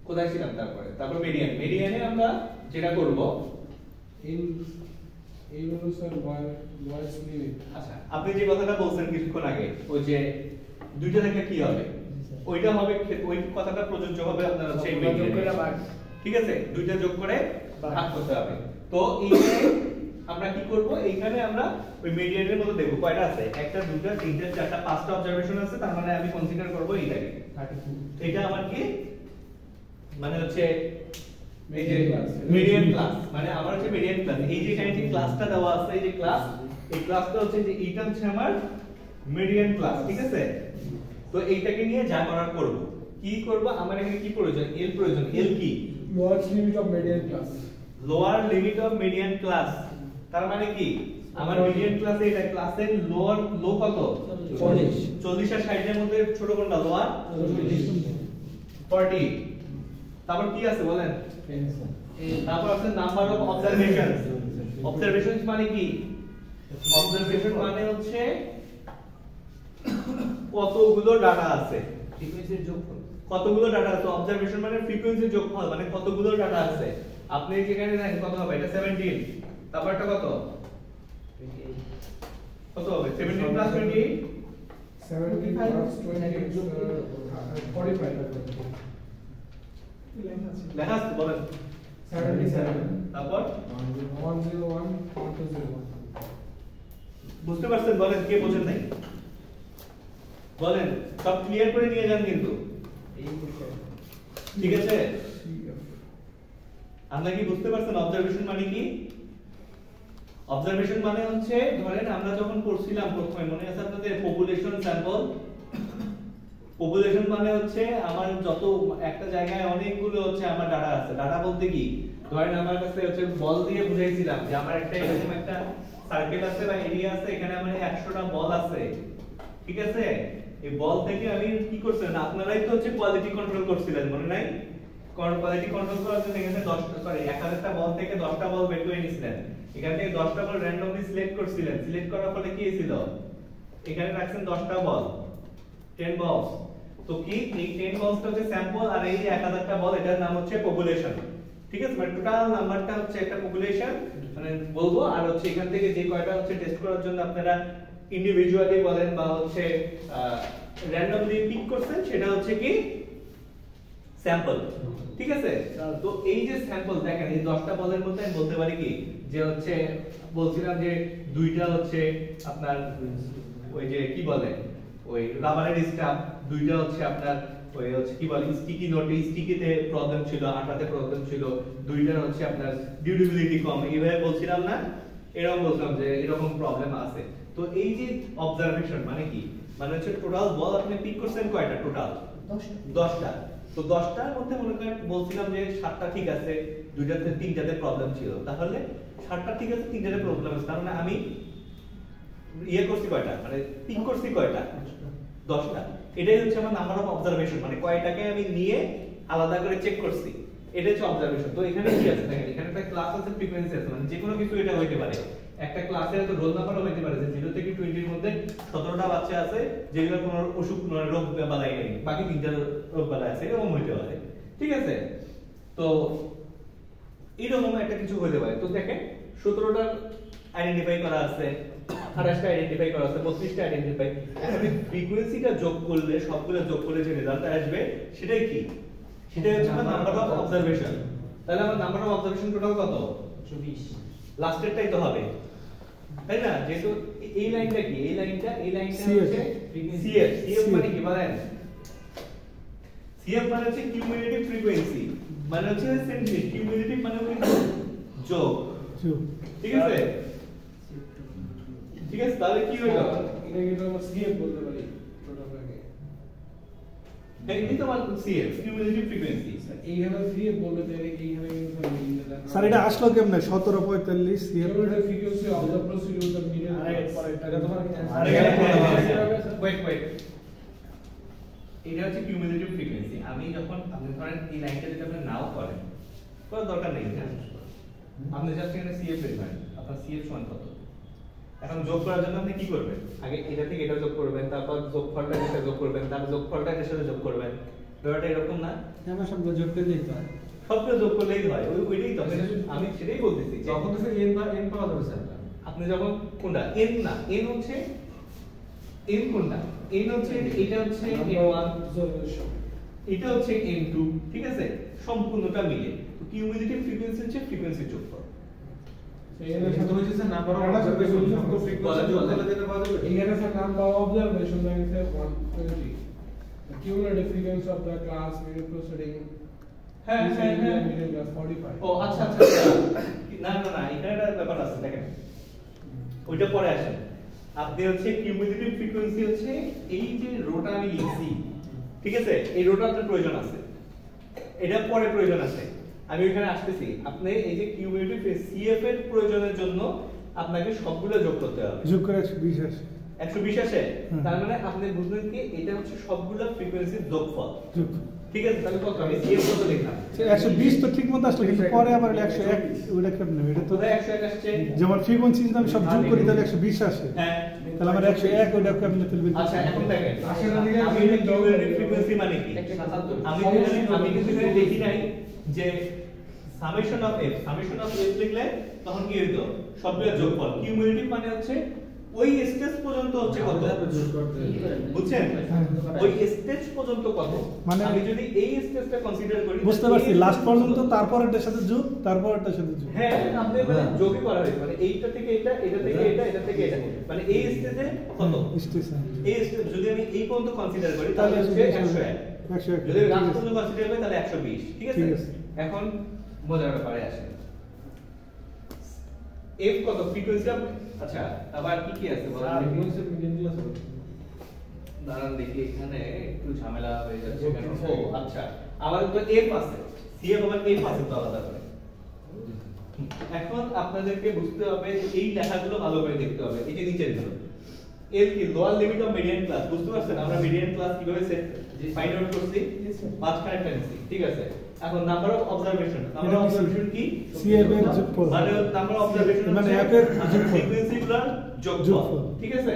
কোথায় ছিলাম, তারপর মিডিয়ানে আমরা যেটা করব, এই হলো স্যার ওয়াইস লিমিট। আচ্ছা আপনি যে কথাটা বলছেন কিছুক্ষণ আগে, ওই যে দুইটা থেকে কি হবে, ওইটা হবে, ওই কথাটা প্রযোজ্য হবে আপনার হচ্ছে এই মিডিয়ানে, ঠিক আছে? দুইটা যোগ করে ভাগ করতে হবে। তো এইখানে আমরা কি করব, এইখানে আমরা ওই মিডিয়ানের মধ্যে দেখব কয়টা আছে, একটা দুইটা তিনটা চারটা পাঁচটা অবজারভেশন আছে, তার মানে আমি কনসিডার করব এইটাকে 32। এটা আমার কি মানে হচ্ছে এই যে মিডিয়ান ক্লাস, মানে আমার হচ্ছে মিডিয়ান ক্লাস। এই যে এখানে যে ক্লাসটা দেওয়া আছে, এই যে ক্লাস, এই ক্লাসটা হচ্ছে যে এইটা হচ্ছে আমার মিডিয়ান ক্লাস, ঠিক আছে? তো এইটাকে নিয়ে যা করার করব, কি করব, আমার এখানে কি প্রয়োজন, এল প্রয়োজন। এল কি? Lower limit of median class. Lower limit of median class, তার মানে কি আমার মিডিয়ান ক্লাসে এটা ক্লাসের লোয়ার লো কত, 40 আর 60 এর মধ্যে ছোট কোনটা, লোয়ার 40। তারপর কি আছে বলেন, তারপর আছে নাম্বার অফ অবজারভেশনস। অবজারভেশনস মানে কি, অবজারভেশন মানে হচ্ছে কতগুলো ডাটা আছে, ফ্রিকোয়েন্সির যোগফল। কতগুলো ডাটা আছে। অবজারভেশন মানে ফ্রিকোয়েন্সির যোগফল, মানে কতগুলো ডাটা আছে। আপনি যেখানে দেখেন কত হবে, এটা 17, তারপর এটা কত কত হবে, 17 প্লাস 28 75 plus 28 45 লেখা আছে বলেন। 77 তারপর 101 101। বুঝতে পারছেন? বলেন, কে বোঝেন নাই বলেন, সব ক্লিয়ার করে নিয়ে যান কিন্তু, ঠিক আছে? আমরা কি বুঝতে পারছেন অবজারভেশন মানে কি? অবজারভেশন মানে হচ্ছে, ধরেন আমরা যখন পড়ছিলাম প্রথমে, মনে আছে আপনাদের পপুলেশন স্যাম্পল। পপুলেশন মানে হচ্ছে আমার যত একটা জায়গায় অনেকগুলো হচ্ছে আমার ডাটা আছে। ডাটা বলতে কি, ধরেন আমার কাছে হচ্ছে বল দিয়ে বুঝাইছিলাম যে আমার একটা এরকম একটা সার্কেল আছে বা এরিয়া আছে, এখানে আমার 100টা বল আছে, ঠিক আছে? এই বল থেকে আমি কি করছিলাম, আপনারাই তো হচ্ছে কোয়ালিটি কন্ট্রোল করছিলেন, মনে নাই? কোয়ালিটি কন্ট্রোল করার জন্য এখানে 1000টা বল থেকে 10টা বল বের করে নিয়েছিলেন। এখান থেকে 10টা বল র্যান্ডমলি সিলেক্ট করছিলেন। সিলেক্ট করার ফলে কি হয়েছিল, এখানে রাখছেন 10টা বল, 10 বলস। তো কি এই 10 বলসটা হচ্ছে স্যাম্পল, আর এই যে 1000টা বল, এটার নাম হচ্ছে পপুলেশন, ঠিক আছে? মানে টোটাল নাম্বারটা হচ্ছে একটা পপুলেশন মানে বলবো। আর হচ্ছে এখান থেকে যে কয়টা হচ্ছে টেস্ট করার জন্য আপনারা ইন্ডিভিজুয়ালি বলেন বা হচ্ছে র্যান্ডমলি পিক করছেন, সেটা হচ্ছে কি স্যাম্পল, ঠিক আছে? তো এই যে স্যাম্পল দেখেন, এই 10টা বলের মধ্যে আমি বলতে পারি কি যে হচ্ছে, বলছিলাম যে দুইটা হচ্ছে আপনার ওই যে কি বলে ওই রাবারের স্টাম্প, দুইটা হচ্ছে আপনার ওই হচ্ছে কি বলে স্টিকি নোটে, স্টিকিতে প্রবলেম ছিল, আঠাতে প্রবলেম ছিল, দুইটার হচ্ছে আপনার ডিউরেবিলিটি কম, এইভাবে বলছিলাম না? এরকম বলছিলাম যে এরকম প্রবলেম আছে। তো এই যে অবজারভেশন মানে কি, মানে হচ্ছে টোটাল বল আপনি পিক করছেন কয়টা, টোটাল 10টা। তো 10টার মধ্যে মনে করেন বলছিলাম যে 7টা ঠিক আছে, দুইটাতে তিনটাতে প্রবলেম ছিল, তাহলে 7টা ঠিক আছে, তিনটাতে প্রবলেম আছে, তার মানে আমি ইয়ে করছি কয়টা, মানে পিক করছি কয়টা, 10টা। এটাই হচ্ছে আমার নাম্বার অফ অবজারভেশন, মানে কয়টাকে আমি নিয়ে আলাদা করে চেক করছি, এটা হচ্ছে অবজারভেশন। তো এখানে কি আছে দেখেন, এখানে একটা ক্লাস আছে, ফ্রিকোয়েন্সি আছে, মানে যে কোনো কিছু এটা হইতে পারে। একটা ক্লাসের তো রোল নাম্বারও হইতে পারে যে 0 থেকে 20 এর মধ্যে 17টা বাচ্চা আছে যেগুলো কোনো অসুখ রোগ বালাই নেই, বাকি 3টা রোগ বালাই আছে, এরকম হইতে পারে, ঠিক আছে? তো এরকম একটা কিছু হইতে পারে। তো দেখেন 17টা আইডেন্টিফাই করা আছে, 28টা আইডেন্টিফাই করা আছে, 32টা আইডেন্টিফাই। আমি ফ্রিকোয়েন্সিটা যোগ করলে, সবগুলো যোগ করলে যে রেজাল্টটা আসবে সেটাই কি, সেটাই হচ্ছে আমার নাম্বার অফ অবজারভেশন। তাহলে আমার নাম্বার অফ অবজারভেশন টোটাল কত, 120। লাস্টেরটাই তো হবে, তাই না? যেহেতু এই লাইনটা কি, এই লাইনটা হচ্ছে সিএফ। সিএফ মানে কি বলেন? সিএফ মানে হচ্ছে কিউমুলেটিভ ফ্রিকোয়েন্সি, মানে হচ্ছে সেন্টিমিটার। কিউমুলেটিভ মানে হচ্ছে যোগ, ঠিক আছে? ঠিক আছে, তাহলে কি হলো, এটা কিন্তু আমরা সিএফ বলতে পারি। এই তো আমার সিএফ কিউমুলেটিভ ফ্রিকোয়েন্সি এইখানে দিয়ে বললে যে এইখানে কিন্তু স্যার এটা আসলো কেমনে 1745 CF frequency of the procedure with the median এটা তোমার ওয়েট এটা হচ্ছে কিউমুলেটিভ ফ্রিকোয়েন্সি আমি যখন আপনি ধরেন এই লাইনটা যদি আপনি নাও করেন কোনো দরকার নেই না আপনি জাস্ট এখানে সিএফ বের করেন আপনার সিএফ সমান কত এখন যোগ করার জন্য আপনি কি করবেন আগে এটা থেকে এটা যোগ করবেন তারপর যোগফলটা এর সাথে যোগ করবেন তারপর যোগফলটা এর সাথে যোগ করবেন ব্যাপারটা এরকম না আমরা সব যোগ করে দিতে হয় সবগুলো যোগ করলেই হয় ওইটাই তো আমি সেটাই বলতেছি যে যখন তো n পাওয়া যাবে স্যার আপনি যখন কোনটা n না n হচ্ছে n কোনটা n হচ্ছে এটা হচ্ছে n1 এটা হচ্ছে n2 ঠিক আছে সম্পূর্ণটা মিলে তো কিউমুলেটিভ ফ্রিকোয়েন্সি হচ্ছে ফ্রিকোয়েন্সির যোগফল এইখানে এটা তো হচ্ছে স্যার নাম্বার অফ অবজারভেশন সম্পর্ক ফ্রিকোয়েন্সি যোগ করলে যেটা পাওয়া যাবে এইখানে sir number of observation like say 120 the cumulative frequency of the class median proceeding হ্যাঁ median class 45 ও আচ্ছা না এটা একটা ব্যাপার আছে দেখেন ওইটা পরে আসেন আপনি হচ্ছে কিউমুলেটিভ ফ্রিকোয়েন্সি হচ্ছে এই যে রোটা আমি লিখছি ঠিক আছে এই রোটা আপনার প্রয়োজন আছে এটা পরে প্রয়োজন আছে আমি ওখানে আসতেছি আপনি এই যে কিউমুলেটিভ সিএফ এর প্রয়োজনের জন্য আপনাকে সবগুলো যোগ করতে হবে যোগ করে 120 আসে 120 আসে তার মানে আপনি বুঝলেন কি এটা হচ্ছে সবগুলো ফ্রিকোয়েন্সির যোগফল যোগ ঠিক আছে তাহলে কত আমি সিএফ কত লিখলাম 120 তো ঠিক মতো আসলো কিন্তু পরে আবার 101 ওটা কেমনে এটা তো তোরা 101 আসছে যেমন ফ্রিকোয়েন্সি যদি আমি সব যোগ করি তাহলে 120 আসে হ্যাঁ তাহলে আমার 101 ওটা কেমনে তুলবে আচ্ছা এখন দেখেন আসলে দিকে আমি এটা কিউমুলেটিভ ফ্রিকোয়েন্সি মানে কি আমি কিন্তু এখানে দেখি নাই যে সামেশন অফ f লিখলে তখন কি হইতো সবগুলো যোগফল কিউমুলেটিভ মানে হচ্ছে ওই স্টেজ পর্যন্ত হচ্ছে কত বুঝছেন ওই স্টেজ পর্যন্ত কত মানে আমি যদি এই স্টেজটা কনসিডার করি বুঝতে পারছি লাস্ট পর্যন্ত তারপরেরটার সাথে যোগ তারপরেরটার সাথে যোগ হ্যাঁ আপনি মানে যোগই করা হয়েছে মানে এইটা থেকে এটা এটা থেকে এটা এটা থেকে এটা মানে এই স্টেজে কত স্টেশন এই স্টেজ যদি আমি এই পর্যন্ত কনসিডার করি তাহলে হচ্ছে 101 যদি লাস্ট পর্যন্ত কনসিডার করি তাহলে 120 ঠিক আছে এখন মজার ব্যাপারে আসে f কত ফ্রিকোয়েন্সি আচ্ছা আবার কি আছে বলেন frequency median class দাঁড়ান দেখি এখানে একটু ঝামেলা হয়ে যাচ্ছে কেন ও আচ্ছা আবার তো f আছে cf আবার f আছে তো আলাদা করে এখন আপনাদেরকে বুঝতে হবে যে এই লেখাগুলো ভালো করে দেখতে হবে এই যে নিচের গুলো f কি lower limit of median class বুঝতে পারছেন আমরা মিডিয়ান ক্লাস কিভাবে সেট ফাইন্ড আউট করছি মাঝখানে টেন্ডেন্সি ঠিক আছে এখন নাম্বার অফ অবজারভেশন কি সিএফ এর যোগফল মানে নাম্বার অফ অবজারভেশন মানে f এর যোগফল ফ্রিকোয়েন্সিগুলোর যোগফল ঠিক আছে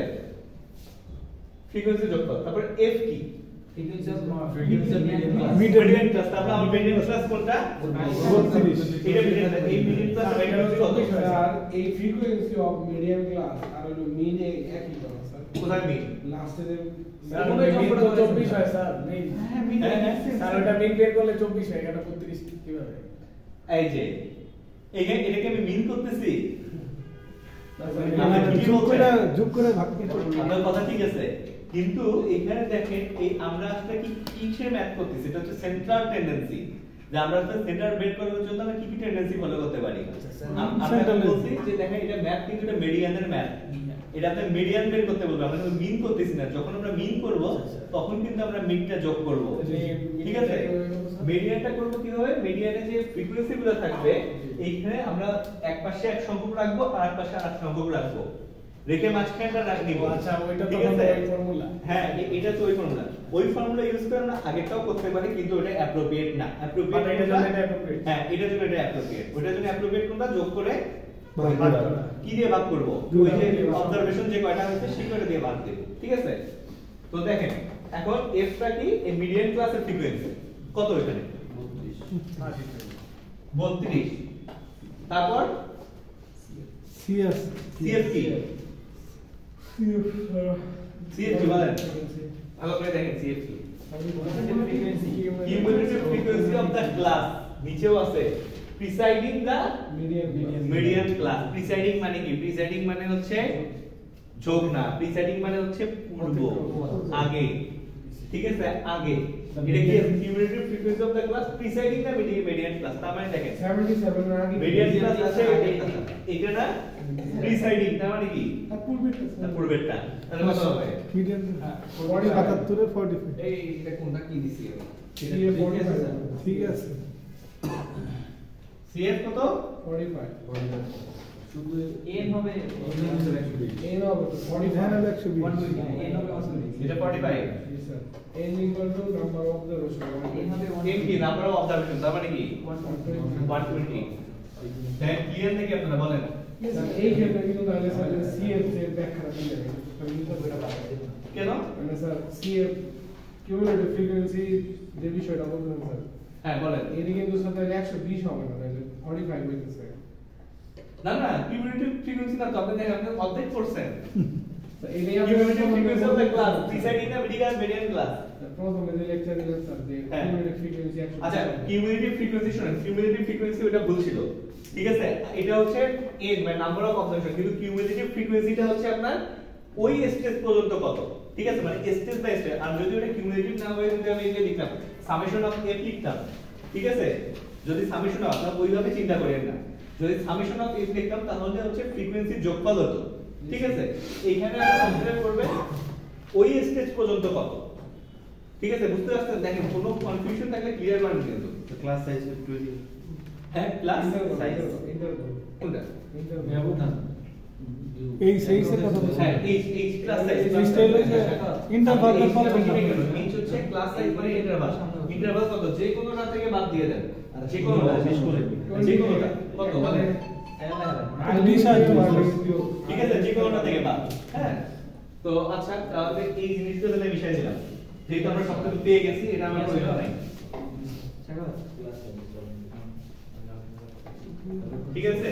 ফ্রিকোয়েন্সি যোগফল তারপর f কি ফ্রিকোয়েন্সি অফ মিডিয়ান ক্লাস তারপর আমরা মিডিয়ান ক্লাস কোনটা 32 এটা মিডিয়ান এই মিডিয়ান ক্লাস কত আর এই frequency of median class আর হলো mean একই কথা স্যার কোথায় মিন লাস্টে স্যার ওটা মিন তো 24 হয় স্যার মিন স্যার ওটা মিন বের করলে 24 হয় এটা 32 কিভাবে এই যে এটাকে আমি মিন করতেছি যোগ করে ভাগ করতে আপনার কথা ঠিক আছে কিন্তু এখানে দেখেন এই আমরা আসলে কি কিসে ম্যাথ করতেছি এটা হচ্ছে সেন্ট্রাল টেন্ডেন্সি যে আমরা আসলে সেন্টার বের করার জন্য আমরা কি টেন্ডেন্সি ফলো করতে পারি আমরা বলছি যে দেখেন এটা ম্যাথ কিন্তু এটা মিডিয়ানের ম্যাথ এটা আপনি মিডিয়ান বের করতে বলবো আমরা কিন্তু মিন করতেছি না যখন আমরা মিন করব তখন কিন্তু আমরা মিডটা যোগ করব ঠিক আছে মিডিয়ানটা করব কিভাবে মিডিয়ানে যে ফ্রিকোয়েন্সি গুলো থাকবে এইখানে আমরা এক পাশে এক সংখ্যক রাখবো আর এক পাশে আরেক সংখ্যক রাখবো রেখে মাঝখানটা রাখ দিব আচ্ছা ওইটা তো ওই ফর্মুলা হ্যাঁ এটা তো ওই ফর্মুলা ইউজ করে আমরা আগেরটাও করতে পারি কিন্তু এটা অ্যাপ্রোপ্রিয়েট না অ্যাপ্রোপ্রিয়েট এটার জন্য এটা অ্যাপ্রোপ্রিয়েট হ্যাঁ এটার জন্য এটা অ্যাপ্রোপ্রিয়েট ওটার জন্য অ্যাপ্রোপ্রিয়েট কোনটা যোগ করে ভাগ করা। কি দিয়ে ভাগ করব ওই যে অবজারভেশন যে কয়টা হচ্ছে সেই কয়টা দিয়ে ভাগ দেব ঠিক আছে তো দেখেন এখন f টা কি এই মিডিয়ান ক্লাসের ফ্রিকোয়েন্সি কত এখানে 32 তারপর সিএস cf কি cf কি বলেন ভালো করে দেখেন cf কি cumulative frequency of the class নিচেও আছে presiding the median class presiding মানে কি presiding মানে হচ্ছে যোগ না presiding মানে হচ্ছে পূর্ব আগে ঠিক আছে আগে এটা কি cumulative frequency of the class presiding the median class তার মানে দেখেন 77 এর আগে median class আছে এটা না প্রিসাইডিং তার মানে কি আর পূর্বেরটা তার পূর্বেরটা তাহলে কত হবে মিডিয়ান 77 এর 45 এই এটা কোনটা কি দিছি আমি? CF 45 ঠিক আছে সিএফ কত 45 শুধু n হবে n হবে তো 45 হলো 120 n হবে 120 এটা 45 Yes, sir. N equal to number of the observation. n হবে এম কি নাম্বার অফ অবজারভেশন তার মানে কি 120. 120 দেন ক্লিয়ার নাকি আপনারা বলেন স্যার এই ক্ষেত্রে কিন্তু তাহলে স্যার CF এর ব্যাখ্যাটা দিলে কেন মানে স্যার CF কিউমুলেটিভ ফ্রিকোয়েন্সি যে বিষয়টা বলছেন স্যার হ্যাঁ বলেন এটি কিন্তু স্যার তাহলে 120 হবে না তাহলে 45 হইতেছে না না কিউমুলেটিভ ফ্রিকোয়েন্সি না তো আপনি দেখেন আপনি অর্ধেক করছেন এটাই cumulative frequency of the class presiding the median class প্রথমে যে লেকচার দিলেন স্যার যে হ্যাঁ। কিউমুলেটিভ ফ্রিকোয়েন্সি 120 আচ্ছা কিউমুলেটিভ ফ্রিকোয়েন্সি শুনেন কিউমুলেটিভ ফ্রিকোয়েন্সি ওটা ভুল ছিল ঠিক আছে এটা হচ্ছে n মানে নাম্বার অফ অবজারভেশন কিন্তু কিউমুলেটিভ ফ্রিকোয়েন্সিটা হচ্ছে আপনার ওই স্টেজ পর্যন্ত কত ঠিক আছে মানে স্টেজ বাই স্টেজ আর যদি ওটা কিউমুলেটিভ না হয় যদি আমি এটা লিখলাম সামেশন অফ f লিখতাম ঠিক আছে যদি সামেশন অফ আপনারা ওইভাবে চিন্তা করেন না যদি সামেশন অফ f লিখতাম তাহলে হচ্ছে ফ্রিকোয়েন্সির যোগফল হতো ঠিক আছে এইখানে আমরা কনসিডার করবে ওই স্টেজ পর্যন্ত কত ঠিক আছে বুঝতে পারছেন দেখেন কোনো কনফিউশন থাকলে ক্লিয়ার করেন কিন্তু ক্লাস সাইজ 20 হ্যাঁ প্লাস সাইজ ইন্টারভ্যাল কোনটা ব্যবধান এই সেই সে কথা বলছি হ্যাঁ এই ক্লাস সাইজ এই স্টাইল হচ্ছে ইন্টারভাল মিনস হচ্ছে ক্লাস সাইজ মানে ইন্টারভাল কত যে কোনোটা থেকে বাদ দিয়ে দেন যে কোনোটা শেষ করে যে কোনোটা কত বলেন ঠিক আছে যে কোনোটা থেকে বাদ হ্যাঁ তো আচ্ছা তাহলে এই জিনিসটা তাহলে বিষয় দিলাম যেহেতু আমরা সবকিছু পেয়ে গেছি এটা আমার প্রয়োজন নাই ঠিক আছে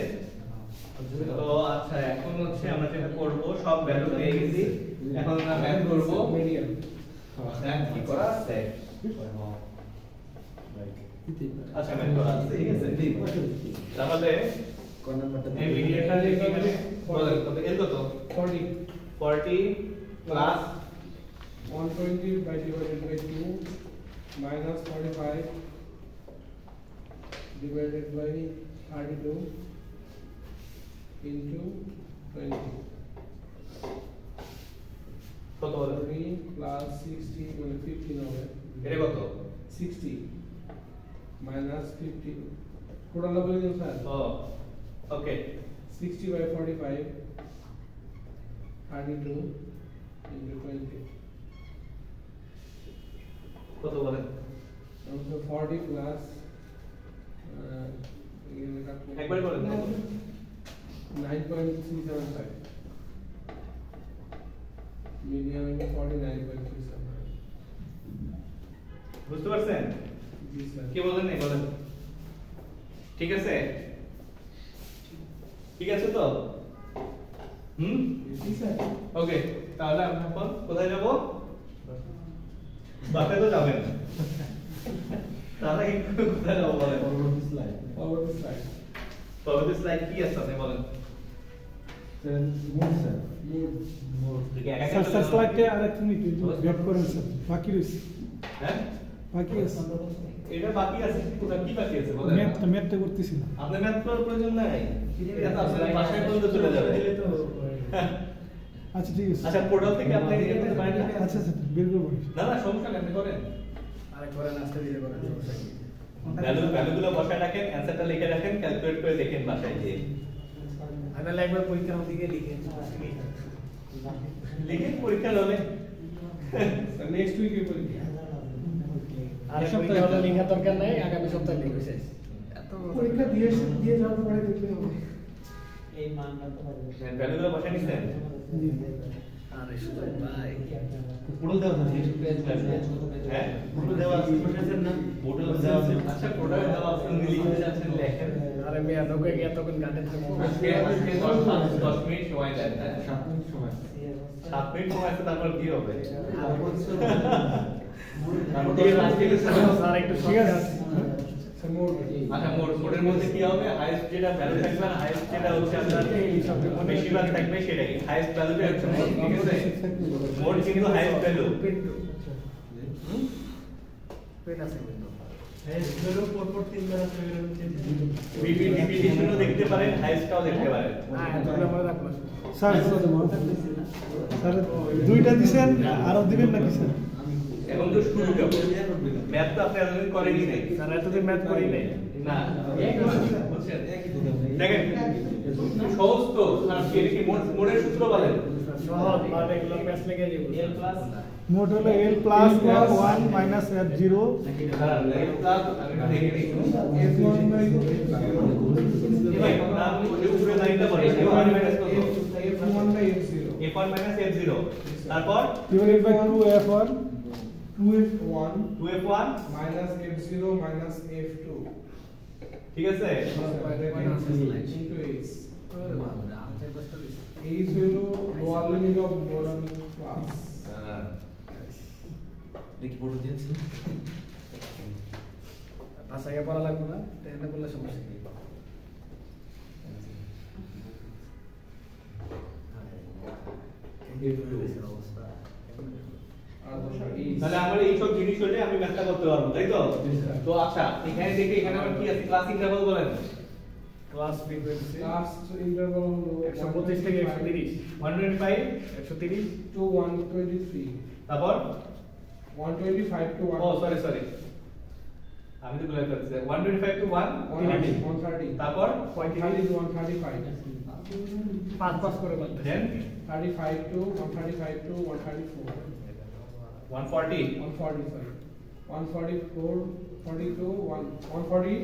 তো আচ্ছা এখন হচ্ছে আমরা যেটা করব সব ভ্যালু পেয়ে গেছি এখন আমরা ম্যাথ করব মিডিয়াম ম্যাথ কি করা আছে আচ্ছা ম্যাথ করা আছে ঠিক আছে তাহলে কোন নাম্বারটা এই ভিডিওটা দেখে এখানে বলেন কত এর কত 40 40 plus 120 by divided by 2 minus 45 divided by 32 into 20 কত বলেন 40 plus 60 মানে 15 হবে এটা কত 60 minus 50 টোটাল হবে sir O okay 60 by 45 32 into 20 কত বলেন also 40 plus একবার বলেন কত 9.375 medium is 49.375 বুঝতে পারছেন জি স্যার কি বলেন নাই বলেন ঠিক আছে ঠিক আছে তো জি স্যার ওকে তাহলে আমরা এখন কোথায় যাব বাসায় তো যাবেন তাহলে কোথায় যাব বলেন পরবর্তী স্লাইড forward slide পরবর্তী স্লাইড কি আছে আপনি বলেন move sir mood sir sir স্লাইডে আরেকটু মিনিট গ্যাপ করেন স্যার বাকি রয়েছে হ্যাঁ বাকি আছে এটা বাকি আছে কোথায় কি বাকি আছে বলেন ম্যাথটা করতেছি না আপনার ম্যাথ করার প্রয়োজন নাই এটা তো আপনার বাসায় পর্যন্ত চলে যাবে আচ্ছা ঠিক আছে আচ্ছা পোর্টাল থেকে আপনি নিয়ে যেতে পারেন না আচ্ছা আচ্ছা বের করবো না না সমস্যা নেই আপনি করেন আরেক করে নাস্তা দিলে করেন সমস্যা কি? ভ্যালুগুলো বসায় রাখেন অ্যানসারটা লিখে রাখেন ক্যালকুলেট করে দেখেন বাসায় গিয়ে আমি তাহলে একবার পরীক্ষার মধ্যে গিয়ে লিখে লিখে পরীক্ষা হলে sir next week এ পরীক্ষা আর সপ্তাহে হলো লেখার দরকার নাই আগামী সপ্তাহে লিখে শেষ পরীক্ষা দিয়ে যাওয়ার পরে দেখলে হবে ভ্যালুগুলো বসায় নিছেন আরে সুযোগ ভাই পুরো দেওয়া আছে হ্যাঁ পুরো দেওয়া আছে বসেছেন না বোর্ডে দেওয়া আছে আচ্ছা প্রোডাক্ট দেওয়া আপনি লিখতে যাচ্ছেন লেখেন আরে মেয়া নৌকে গিয়ে তখন গানে থাকবো আজকে 10 মিনিট সময় দেন 7 মিনিট সময় 7 মিনিট সময় আছে তারপর কি হবে স্যার একটু ঠিক আছে sir mood আচ্ছা মোডের মধ্যে কি হবে হাইয়েস্ট যেটা ভ্যালু থাকবে হাইয়েস্ট যেটা হচ্ছে আপনার বেশিরভাগ থাকবে সেটাই হাইয়েস্ট ভ্যালুটা হচ্ছে মোড ঠিক আছে মোড কিন্তু হাইয়েস্ট ভ্যালু পেন আছে কিন্তু রিপিটেশনও দেখতে পারেন, হাইস্টটাও দেখতে পারেন। স্যার স্যার দুইটা দিছেন আরো দিবেন নাকি স্যার? এখন তো শুরু যাব, ম্যাথ তো আপনি এতদিন করেনই নাই স্যার এতদিন ম্যাথ করি নাই না, দেখেন সহজ তো, আর কি এটা কি মোডের সূত্র বলেন? সহজ বাট এগুলো ম্যাথ লেগে যাবে L plus মোট হলো L plus F1 minus F0 হ্যাঁ, এর প্লাস আমি দেখে নিই। F1 by এবার নাম ওই উপরে লাইনটা বলেন, F1 মাইনাস কত? F1 by F0. F1 minus F0, তারপর divided by 2F1 2F1 2F1, minus F0 minus F2. ঠিক আছে? Into H. H হলো lower limit of modern class. ভাষাকে পড়া লাগবে না, টেনে বললে সমস্যা নেই। তাহলে আমার এই সব জিনিস হলে আমি ব্যাখ্যা করতে পারবো, তাই তো? তো আচ্ছা, এখানে দেখি এখানে আমার কি আছে, ক্লাস ইন্টারভাল বলেন। ক্লাস ফ্রিকোয়েন্সি Last interval হলো 125 থেকে 130 125 130 to 123. তারপর 125 to ও সরি আমি তো ভুলে ফেলছি, 125 টু 130, 130. তারপর 130 to 135. পাঁচ পাঁচ করে বলতে দেন 35 to 135 to 134. 140, 140, sorry. 144, 42, 140,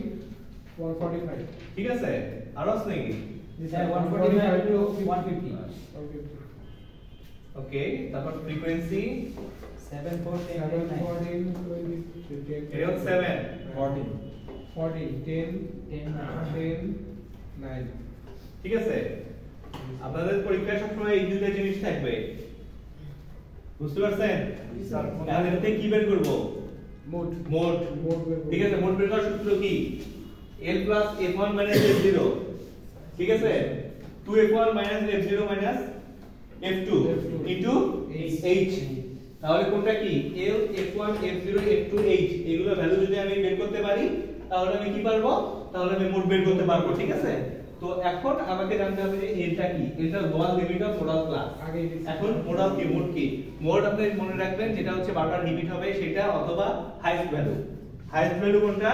145. ঠিক আছে? আর আছে নাকি? Sir 145 to 150 150. ওকে, তারপর ফ্রিকোয়েন্সি 7 4 10 7, 9 14, 20, 10, এটা 7, 14, 10, 10 10, 9. ঠিক আছে? আপনাদের পরীক্ষায় সবসময় এই দুইটা জিনিস থাকবে, বুঝতে পারছেন? স্যার এখন এটাতে কি বের করব? মোট মোট। ঠিক আছে, মোট বের করার সূত্র কি? L plus F1 minus F0, ঠিক আছে? 2F1 minus F0 minus F2 into H। তাহলে কোনটা কি? L, F1, F0, F2, H এগুলো ভ্যালু যদি আমি বের করতে পারি তাহলে আমি কি পারবো? তাহলে আমি মোট বের করতে পারবো, ঠিক আছে? তো এখন আমাকে জানতে হবে যে এটা কি? এটা lower limit of modal class. আগে এখন মোডাল কি? মোড কি? মোড আপনি মনে রাখবেন যেটা হচ্ছে বারবার রিপিট হবে সেটা, অথবা হাইয়েস্ট ভ্যালু। হাইয়েস্ট ভ্যালু কোনটা?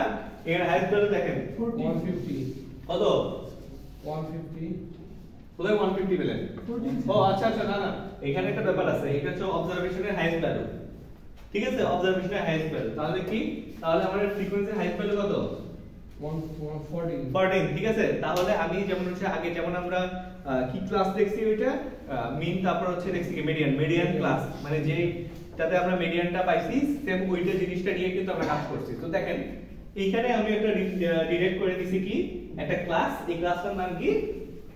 এর হাইয়েস্ট ভ্যালু দেখেন 150, কত? 150, কোথায় 150 পেলেন? ও আচ্ছা না এখানে একটা ব্যাপার আছে, এটা হচ্ছে অবজারভেশনের হাইয়েস্ট ভ্যালু, ঠিক আছে? অবজারভেশনের হাইয়েস্ট ভ্যালু তাহলে কি? তাহলে আমাদের ফ্রিকোয়েন্সির হাইয়েস্ট ভ্যালু কত? 114. 14, ঠিক আছে? তাহলে আমি যেমন হচ্ছে আগে যেমন আমরা কি ক্লাস দেখছি ওইটা মিন, তারপর হচ্ছে দেখছি কি মিডিয়ান ক্লাস, মানে যেটাতে আমরা মিডিয়ানটা পাইছি সেম ওইটা জিনিসটা নিয়ে কিন্তু আমরা কাজ করছি। তো দেখেন এইখানে আমি একটা ডিরেক্ট করে দিছি কি একটা ক্লাস, এই ক্লাসটার নাম কি?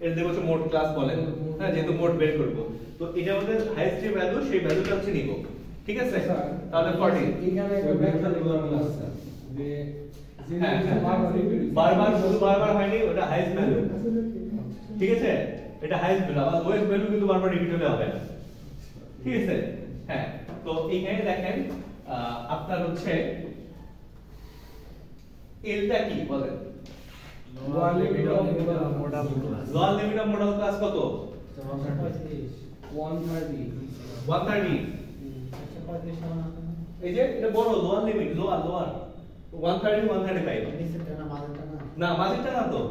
এর দেব হচ্ছে মোড ক্লাস বলেন, হ্যাঁ, যেহেতু মোড বের করব। তো এটা আমাদের হাইয়েস্ট যে ভ্যালু সেই ভ্যালুটা হচ্ছে নিব, ঠিক আছে? তাহলে 14 এখানে একটা ব্যাখ্যা দিতে আছে যে হ্যাঁ, বারবার হয়নি, ওটা হাইয়েস্ট ভ্যালু, ঠিক আছে? এটা হাইয়েস্ট ভ্যালু, আবার লোয়েস্ট ভ্যালু কিন্তু বারবার রিপিট হলে হবে না, ঠিক আছে? হ্যাঁ, তো এইখানে দেখেন আপনার হচ্ছে এলটা কি বলেন? Lower limit of modal class lower limit of modal class কত? 130. 130। এই যে এটা বড় লোয়ার লিমিট, লোয়ার 130 135 না, মাঝেরটা না তো।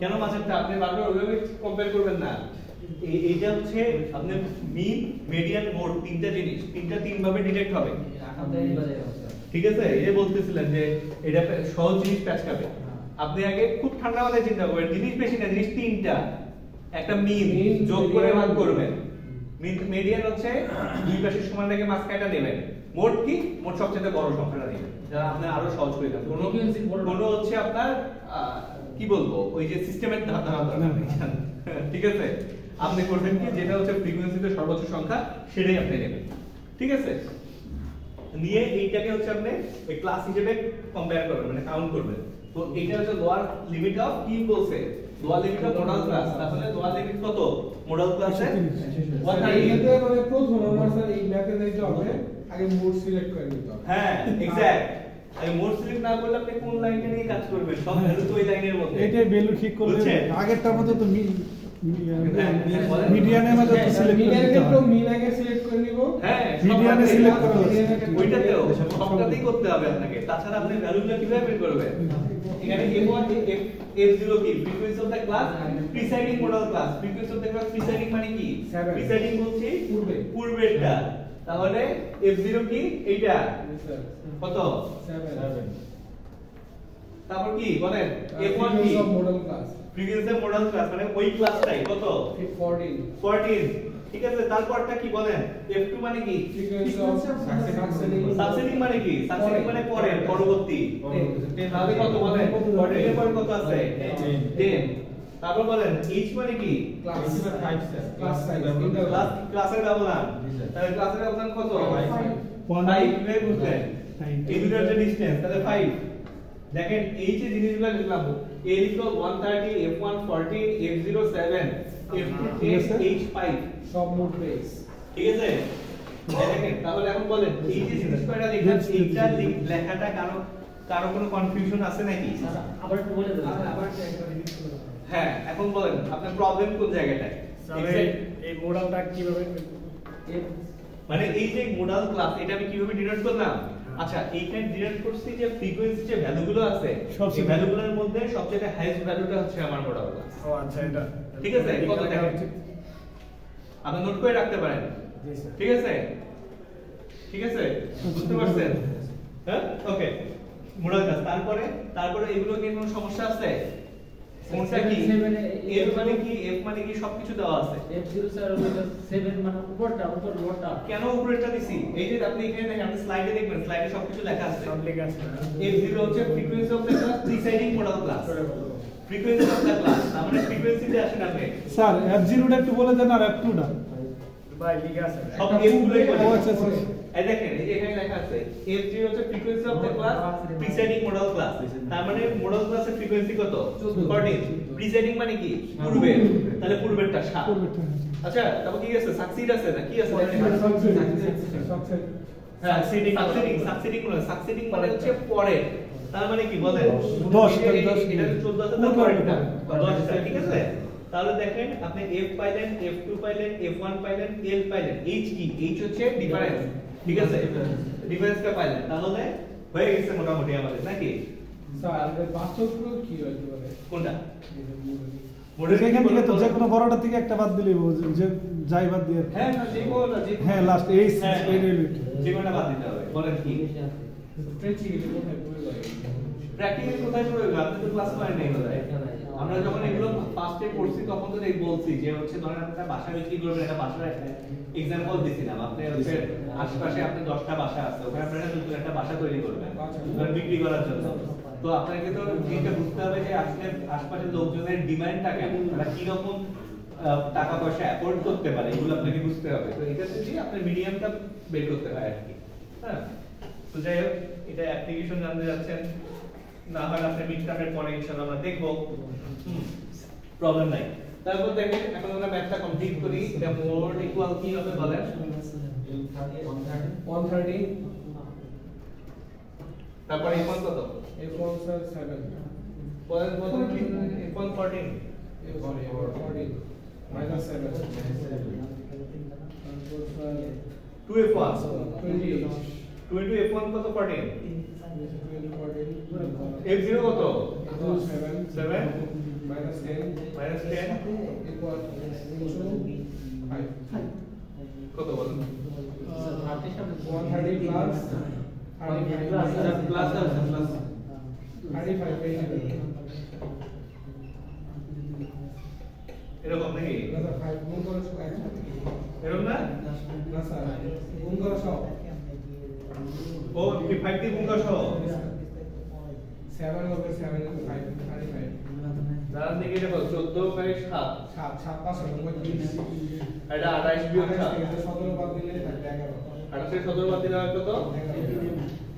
কেন মাঝেরটা? আপনি বারবার ওইভাবে কম্পেয়ার করবেন না। এইটা হচ্ছে আপনি মিন, মিডিয়ান, মোড তিনটা জিনিস, তিনটা তিন ভাবে ডিটেক্ট হবে, ঠিক আছে? এই যে বলতেছিলেন যে এটা সহজ জিনিস প্যাচ খাবে, আপনি আগে খুব ঠান্ডা মাথায় চিন্তা করবেন, জিনিস বেশি না, জিনিস তিনটা, একটা মিন যোগ করে ভাগ করবেন, মিডিয়ান হচ্ছে দুই পাশের সমান রেখে মাঝখানেটা নেবেন, মোড কি? মোড সবচেয়ে বড় সংখ্যাটা নেবেন, যা আপনি আরো সহজ করে দেন। কোনো হচ্ছে আপনার কি বলবো, ওই যে সিস্টেমের ধারণা দরকার নেই, ঠিক আছে? আপনি করবেন কি, যেটা হচ্ছে ফ্রিকোয়েন্সিতে সর্বোচ্চ সংখ্যা সেটাই আপনি নেবেন, ঠিক আছে? নিয়ে এইটাকে হচ্ছে আপনি ওই ক্লাস হিসেবে কম্পেয়ার করবেন, মানে কাউন্ট করবেন। তো এইটা হচ্ছে লোয়ার লিমিট অফ কি বলছে? Lower limit of modal class. তাহলে লোয়ার লিমিট কত মোডাল ক্লাসে? 130। এতে মানে প্রথম আমার স্যার এই ম্যাথে দিতে হবে আগে মোড সিলেক্ট করে নিতে হবে। হ্যাঁ, এক্স্যাক্ট। আমি মোড সিলেক্ট না করলে আপনি কোন লাইনটা নিয়ে কাজ করবেন সব ভ্যালু তো ওই লাইনের মধ্যে এইটাই ভ্যালু ঠিক করলে বুঝছেন? আগেরটার মতো তো বলেন। মিডিয়ানের মধ্যে তো সিলেক্ট মিনের করতে ক্ষেত্রে হয় মিন আগে সিলেক্ট করে নিব। হ্যাঁ মিডিয়ানে সিলেক্ট করা হচ্ছে ওইটাতেও সবটাতেই করতে হবে আপনাকে তাছাড়া আপনি ভ্যালুগুলো কিভাবে বের করবেন এখানে f1 f0 কি frequency of the class presiding model class frequency of the class presiding মানে কি Seven. প্রিসাইডিং বলছি পূর্বে। পূর্বেরটা তাহলে f0 কি এইটা স্যার কত 7 তারপর কি বলেন f1 কি model class frequency model class মানে ওই ক্লাসটাই কত 14 14 ঠিক আছে তারপরটা কি বলেন f2 মানে কি ফ্রিকোয়েন্সি অফ সাকসেসিং সাবসেডিং মানে কি সাবসেডিং মানে পরে পরবর্তী তাহলে কত বলেন 14 এর পর কত আছে 10 তারপর বলেন h মানে কি ক্লাস 5 স্যার ক্লাস সাইজ ক্লাসের ব্যবধান তাহলে ক্লাসের ব্যবধান কত 1 5 কিভাবে বুঝলেন এই দুটোর যে ডিসটেন্স তাহলে 5 দেখেন এই যে জিনিসগুলো লিখলাম a equal 130 f1 14 f0 7 f2 10 h5 সব মোড বেস ঠিক আছে দেখেন তাহলে এখন বলেন এই যে জিনিসটা লিখলাম এইটা লেখাটা কারো কোনো কনফিউশন আছে নাকি আবার একটু বলে দেবেন হ্যাঁ এখন বলেন আপনার প্রবলেম কোন জায়গাটায় এই মডেলটা কিভাবে মানে এই যে মোডাল ক্লাস এটা আমি কিভাবে ডিনোট করলাম আচ্ছা এইখানে ডিনোট করছি যে ফ্রিকোয়েন্সি যে ভ্যালুগুলো আছে এই ভ্যালুগুলোর মধ্যে সবচেয়ে হাইয়েস্ট ভ্যালুটা হচ্ছে আমার মোডাল ক্লাস ও আচ্ছা এটা ঠিক আছে কত দেখেন আপনি নোট করে রাখতে পারেন জি স্যার ঠিক আছে ঠিক আছে বুঝতে পারছেন হ্যাঁ ওকে মোডাল ক্লাস তারপরে এগুলো কি কোনো সমস্যা আছে কোনটা কি f মানে কি সবকিছু দেওয়া আছে f0 স্যার ওটা 7 মানে উপরটা কেন উপরেরটা দিছি এই যে আপনি এখানে দেখেন আপনি স্লাইডে দেখবেন স্লাইডে সবকিছু লেখা আছে সব লেখা আছে f0 হচ্ছে frequency of the class presiding model class frequency of the class তার মানে ফ্রিকোয়েন্সিতে আসেন আপনি স্যার f0 টা একটু বলে দেন আর f2 টা ভাই লেখা আছে সব f গুলোই বলে ও আচ্ছা আচ্ছা এই দেখেন এই যে এখানে লেখা আছে f0 হচ্ছে frequency of the class presiding model class তার মানে মডেল ক্লাসের ফ্রিকোয়েন্সি কত 14 প্রিসাইডিং মানে কি পূর্বে তাহলে পূর্বেরটা 7 পূর্বেরটা। আচ্ছা তারপর কি আছে সাকসিড আছে না কি আছে সাকসেস সাকসিডিং মানে হচ্ছে পরে তার মানে কি বলেন 10 এটা 14 আছে তার পরেরটা 10টা ঠিক আছে তাহলে দেখেন আপনি f পাইলেন f2 পাইলেন f1 পাইলেন l পাইলেন h কি h হচ্ছে ডিফারেন্স ঠিক আছে ডিফারেন্সটা পাইলেন তাহলে হয়ে গেছে মোটামুটি আমাদের নাকি স্যার এর পার্থক্য কি হইতে পারে কোনটা সেখান থেকে তো যে কোনো বড়টা থেকে একটা বাদ দিলেই যে যাই বাদ দিয়ে আর কি। হ্যাঁ না যে কোনটা যে হ্যাঁ লাস্ট এই হ্যাঁ, এই যে কোনটা বাদ দিতে হবে বলেন কি প্র্যাকটিক্যালি কোথায় প্রয়োগ হয় প্র্যাকটিক্যালি কোথায় প্রয়োগ আপনি তো ক্লাস করেন নাই কোথায় আমরা যখন এগুলো ফার্স্টে পড়ছি তখন তো বলছি যে হচ্ছে ধরেন আপনি বাসা বিক্রি করবেন একটা বাসার এক্সাম্পল দিছিলাম আপনি হচ্ছে আশেপাশে আপনি 10টা বাসা আছে ওখানে আপনি নতুন একটা বাসা তৈরি করবেন ধরেন বিক্রি করার জন্য তো আপনাকে তো এইটা বুঝতে হবে যে আসলে আশেপাশের লোকজনের ডিমান্ডটা কেমন তারা কি রকম টাকা পয়সা অ্যাফোর্ড করতে পারে এগুলো আপনাকে বুঝতে হবে তো এটা থেকে আপনার মিডিয়ামটা বের করতে হয় আর কি হ্যাঁ তো যাই হোক এটা অ্যাপ্লিকেশন জানতে যাচ্ছেন না হয় আপনি মিড টার্মের পরে ইনশাআল্লাহ আমরা দেখব প্রবলেম নাই তারপর দেখেন এখন আমরা ম্যাথটা কমপ্লিট করি এটা মোড ইকুয়াল কি হবে বলেন 130 তারপরে f1 কত f1 স্যার 7 বলেন বলেন f1 14 f1 14 minus 7 তারপর স্যার 2f1 20 22 f1 কত 14 f0 কত 7 minus 10 minus 10 equal to 5 কত বলেন 130 plus 35 প্লাস আছে প্লাস 35 পেয়ে যাবেন এরকম নাকি না স্যার 5 গুণ করে সব একসাথে এরকম না না স্যার গুণ করে সব ও 5 দিয়ে গুণ করো সহ 7 হবে 7 5 35 তার দিকে দেখো 14 বাই 7 7 7 5 হবে 30 এটা 28 বিয়োগ 7 17 বাদ দিলে থাকবে 28 এর 17 বাদ দিলে হয় কত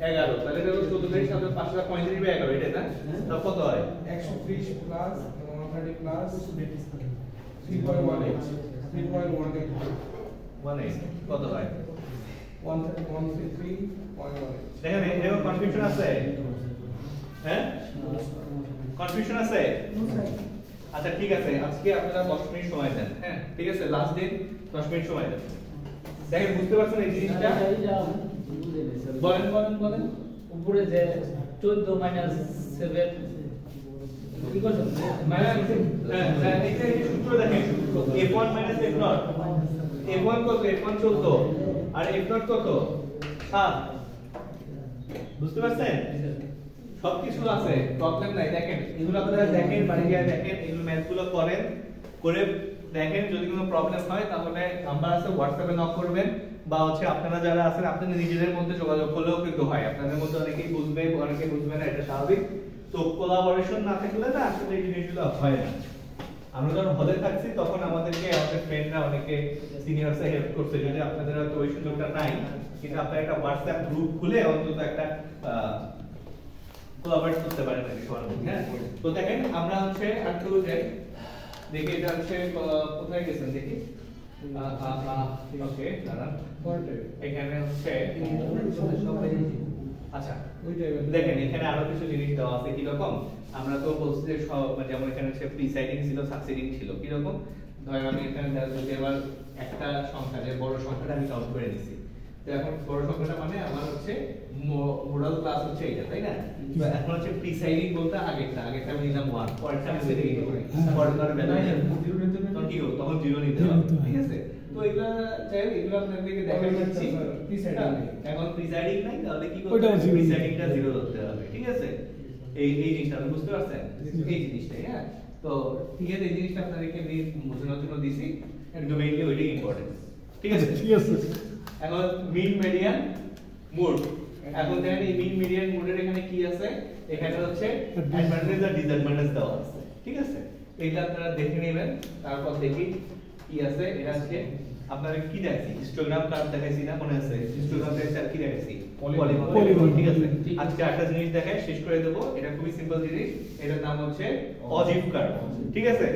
11 তাহলে দেখো 14 বাই 7 535 বাই 11 এটা না তার কত হয় 130 প্লাস 130 প্লাস 3.18 3.18 মানে কত হয় 133 দেখেন এরকম কনফিউশন আছে, হ্যাঁ কনফিউশন আছে। আচ্ছা ঠিক আছে, আজকে আপনারা 10 মিনিট সময় দেন, হ্যাঁ ঠিক আছে, লাস্ট দিন 10 মিনিট সময় দেন। দেখেন বুঝতে পারছেন এই জিনিসটা? বলেন বলেন বলেন। উপরে যে 14 মাইনাস 7 কি করছেন? হ্যাঁ হ্যাঁ এটা সূত্র দেখেন, f1 f0, f1 কত, f1 14 আর f0 কত 7। বুঝতে পারছেন? সবকিছু আছে, প্রবলেম নাই। দেখেন এগুলো আপনারা দেখেন, বাড়ি গিয়ে দেখেন, এগুলো ম্যাথগুলো করেন, করে দেখেন যদি কোনো প্রবলেম হয় তাহলে নাম্বার আছে, হোয়াটসঅ্যাপে নক করবেন, বা হচ্ছে আপনারা যারা আছেন আপনাদের নিজেদের মধ্যে যোগাযোগ করলেও কিন্তু হয়। আপনাদের মধ্যে অনেকেই বুঝবে, অনেকে বুঝবে না, এটা স্বাভাবিক। তো কোলাবোরেশন না থাকলে না আসলে এই জিনিসগুলো হয় না। আমরা যখন হলে থাকছি তখন আমাদেরকে আমাদের ফ্রেন্ডরা অনেকে সিনিয়রসে হেল্প করছে, যদি আপনাদের হয়তো ওই সুযোগটা নাই, কিন্তু আপনারা একটা হোয়াটসঅ্যাপ গ্রুপ খুলে অন্তত একটা কোলাবরেট করতে পারেন নাকি সবার মধ্যে, হ্যাঁ। তো দেখেন আমরা হচ্ছে একটু যাই দেখি, এটা হচ্ছে কোথায় গেছেন দেখি, ওকে দাঁড়ান, এখানে হচ্ছে আচ্ছা দেখেন এখানে আরো কিছু জিনিস দেওয়া আছে। কি রকম? আমরা তো বলছি যে যেমন এখানে হচ্ছে প্রিসাইডিং ছিল, সাকসিডিং ছিল। কি রকম? ধরেন আমি এখানে যদি আবার একটা সংখ্যা, যে বড় সংখ্যাটা আমি কাউন্ট করে নিছি, তো এখন বড় সংখ্যাটা মানে আমার হচ্ছে মোডাল ক্লাস হচ্ছে এটা, তাই না? তো এখন হচ্ছে প্রিসাইডিং বলতে আগেরটা আমি নিলাম 1, পরেরটা আমি বেঁধে গেছি, পরেরটা বেঁধে তখন কি হবে? তখন 0 নিতে হবে, ঠিক আছে? তো এগুলা চাই, এগুলো আপনাদেরকে দেখাই দিচ্ছি। এখন প্রিসাইডিং নাই তাহলে কি করতে হবে? প্রিসাইডিংটা 0 ধরতে হবে, ঠিক আছে? এই জিনিসটা আপনি বুঝতে পারছেন? এই জিনিসটাই, হ্যাঁ। তো ঠিক আছে, এই জিনিসটা আপনাদেরকে আমি বোঝানোর জন্য দিছি, একদম মেইনলি ওইটাই ইম্পর্টেন্ট, ঠিক আছে? ঠিক আছে। এখন মিন মিডিয়ান মোড, এখন দেখেন এই মিন মিডিয়ান মোডের এখানে কি আছে? এখানে হচ্ছে অ্যাডভান্টেজ আর ডিসঅ্যাডভান্টেজ দেওয়া আছে, ঠিক আছে? এইটা আপনারা দেখে নেবেন। তারপর দেখি কি আছে। এটা হচ্ছে আপনারা কি দেখাইছি, হিস্টোগ্রাম কার্ভ দেখাইছি না, মনে আছে? হিস্টোগ্রাম দেখাইছি, কি দেখাইছি? পলিগন, ঠিক আছে? আজকে একটা জিনিস দেখাই, শেষ করে দেব। এটা খুবই সিম্পল জিনিস, এটার নাম হচ্ছে অজিভ কার্ভ, ঠিক আছে?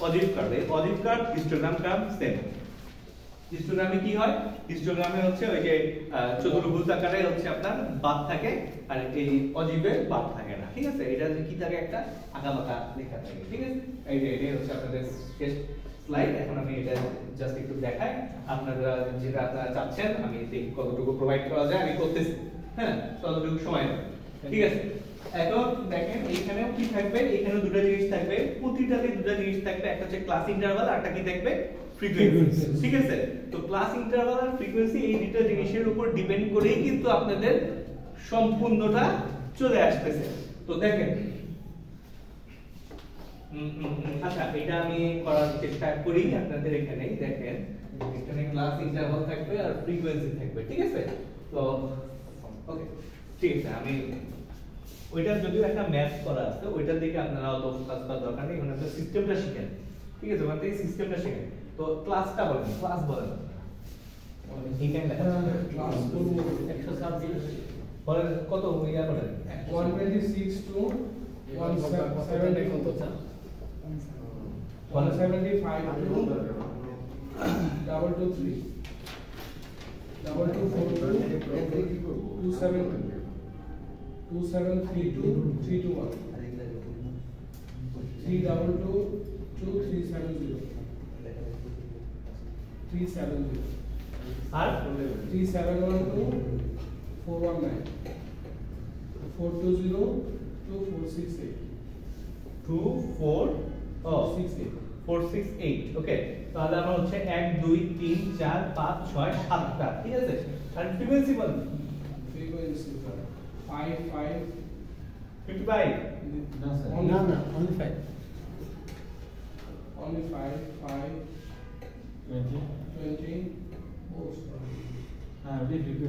অজিভ কার্ভ, এই অজিভ কার্ভ হিস্টোগ্রাম কার্ভ সেম। হিস্টোগ্রামে কি হয়? হিস্টোগ্রামে হচ্ছে ওই যে চতুর্ভুজ আকারে হচ্ছে আপনার বাদ থাকে, আর এই অজিভে বাদ থাকে না, ঠিক আছে? এটা কি থাকে? একটা আঁকাবাঁকা লেখা থাকে, ঠিক আছে? এই হচ্ছে আপনাদের শেষ স্লাইড। এখন আমি এটা জাস্ট একটু দেখাই, আপনারা যেটা আপনারা চাচ্ছেন আমি দেখি কতটুকু প্রোভাইড করা যায়, আমি করতেছি, হ্যাঁ ততটুকু সময় নেব, ঠিক আছে? এখন দেখেন এইখানেও কি থাকবে? এখানেও দুটো জিনিস থাকবে, প্রতিটাতে দুটো জিনিস থাকবে। একটা হচ্ছে ক্লাস ইন্টারভাল, আর একটা কি থাকবে? ফ্রিকোয়েন্সি, ঠিক আছে? তো ক্লাস ইন্টারভাল আর ফ্রিকোয়েন্সি এই দুটো জিনিসের উপর ডিপেন্ড করেই কিন্তু আপনাদের সম্পূর্ণটা চলে আসতেছে। তো দেখেন আচ্ছা, এটা আমি করার চেষ্টা করি আপনাদের। এখানে দেখেন এখানে ক্লাস ইন্টারভাল থাকবে আর ফ্রিকোয়েন্সি থাকবে, ঠিক আছে? তো ওকে ঠিক আছে, আমি ওইটা যদিও একটা ম্যাথ করা আছে, ওইটার দিকে আপনারা অত ফোকাস করার দরকার নেই, মানে আপনারা সিস্টেমটা শিখেন, ঠিক আছে? মানে এই সিস্টেমটা শিখেন। তো ক্লাসটা বলেন, ক্লাস বলেন এইখানে লেখা আছে ক্লাস 126 বলেন কত ইয়া করেন 126 to 170 কত চান? 175 to 223 272 321 322 2370 370 আর 3712 419 420 2468 468 ওকে। তাহলে আমরা হচ্ছে 1 2 3 4 5 6 7টা, ঠিক আছে? আর ফ্রিকোয়েন্সি বলেন frequency 5 5 55 only only 5 only 5 5 20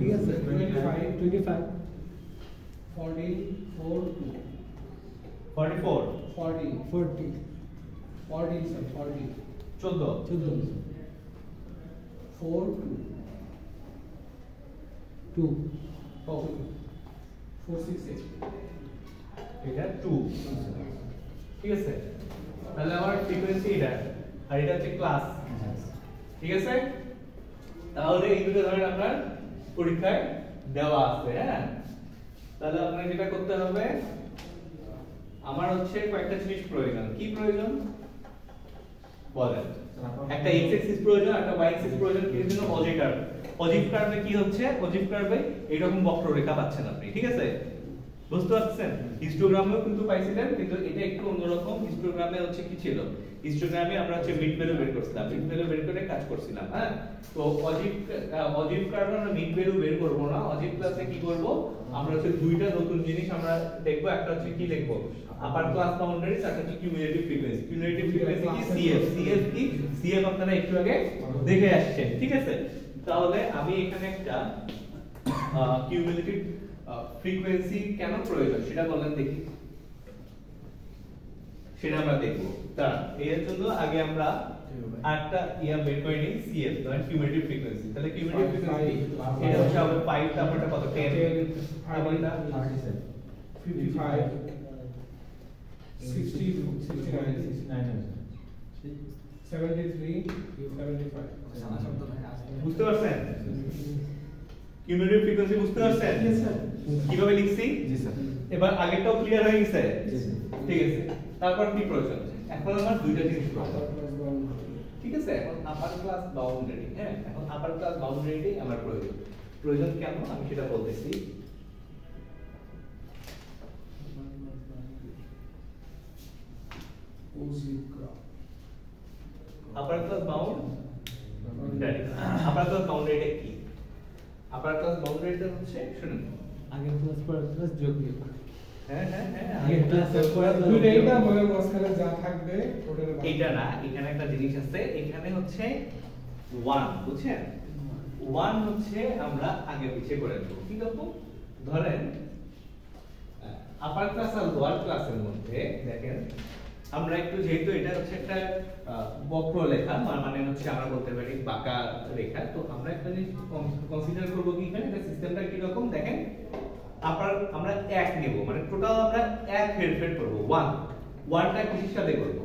ঠিক আছে 25 14 4 2 44 14 40 14 sir 14 14 4 2 468 এটা 2, ঠিক আছে? তাহলে আমার ফ্রিকোয়েন্সি এটা, আর এটা হচ্ছে ক্লাস, ঠিক আছে? তাহলে এই দুটো ধরেন আপনার পরীক্ষায় দেওয়া আছে। হ্যাঁ, তাহলে আপনাকে যেটা করতে হবে, আমার হচ্ছে কয়েকটা জিনিস প্রয়োজন। কি প্রয়োজন বলেন? একটা x অ্যাক্সিস প্রয়োজন, একটা y অ্যাক্সিস প্রয়োজন। এর জন্য অজিভ কার্ভ। অজিভ কার্ভে কি হচ্ছে? অজিভ কার্ভে এরকম বক্ররেখা পাচ্ছেন আপনি, ঠিক আছে? বুঝতে পারছেন? হিস্টোগ্রামেও কিন্তু পাইছিলেন, কিন্তু এটা একটু অন্যরকম। হিস্টোগ্রামে হচ্ছে কি ছিল? হিস্টোগ্রামে আমরা হচ্ছে মিড ভ্যালু বের করছিলাম, মিড ভ্যালু বের করে কাজ করছিলাম। হ্যাঁ, তো অজিভ কার্ভে আমরা মিড ভ্যালু বের করব না। অজিভ ক্লাসে কি করব? আমরা হচ্ছে দুইটা নতুন জিনিস আমরা দেখব। একটা হচ্ছে কি লিখব? আপার ক্লাস বাউন্ডারিজ, আর হচ্ছে কিউমুলেটিভ ফ্রিকোয়েন্সি। কিউমুলেটিভ ফ্রিকোয়েন্সি কি? সিএফ। সিএফ কি? সিএফ আপনারা একটু আগে দেখে আসছেন, ঠিক আছে? তাহলে আমি এখানে একটা কিউমুলেটিভ ফ্রিকোয়েন্সি কেন প্রয়োজন সেটা বলেন দেখি, সেটা আমরা দেখব। তার এর জন্য আগে আমরা একটা বের করে নিই, সিএফ মানে কিউমুলেটিভ ফ্রিকোয়েন্সি। তাহলে কিউমুলেটিভ ফ্রিকোয়েন্সি এটা হচ্ছে আমাদের 5, তারপরটা কত? 10, তারপরটা 55 60 69 73 75 বুঝতে পারছেন? কিউমুলেটিভ ফ্রিকোয়েন্সি বুঝতে পারছেন? কিভাবে লিখছি? জি স্যার। এবার আগেরটাও ক্লিয়ার হয়ে গেছে? জি স্যার। ঠিক আছে। তারপর কি প্রয়োজন? এখন আমার দুইটা জিনিস প্রয়োজন, ঠিক আছে? এখন আপার ক্লাস বাউন্ডারি। হ্যাঁ, এখন আপার ক্লাস বাউন্ডারিটাই আমার প্রয়োজন। প্রয়োজন কেন আমি সেটা বলতেছি। Upper class boundary, upper class বাউন্ডারিটা কি? আপার ক্লাস বাউন্ডারিটা হচ্ছে, শুনুন, আগের ক্লাস পরের ক্লাস যোগ বিয়োগ। হ্যাঁ হ্যাঁ হ্যাঁ, আগের ক্লাসের পরে দুইটা মনের মাঝখানে যা থাকবে ওটার এইটা না, এখানে একটা জিনিস আছে। এখানে হচ্ছে 1, বুঝছেন? 1 হচ্ছে আমরা আগে পিছে করে দেব। কি করব? ধরেন আপার ক্লাস আর লোয়ার ক্লাসের মধ্যে দেখেন, আমরা একটু, যেহেতু এটা হচ্ছে একটা বক্ররেখা, মানে হচ্ছে আমরা বলতে পারি বাঁকা রেখা, তো আমরা একটা জিনিস কনসিডার করব কি এখানে এটা সিস্টেমটা কি রকম দেখেন। আপার আমরা 1 নেব, মানে টোটাল আমরা 1 হেরফের করব। 1টা কিসের সাথে করব?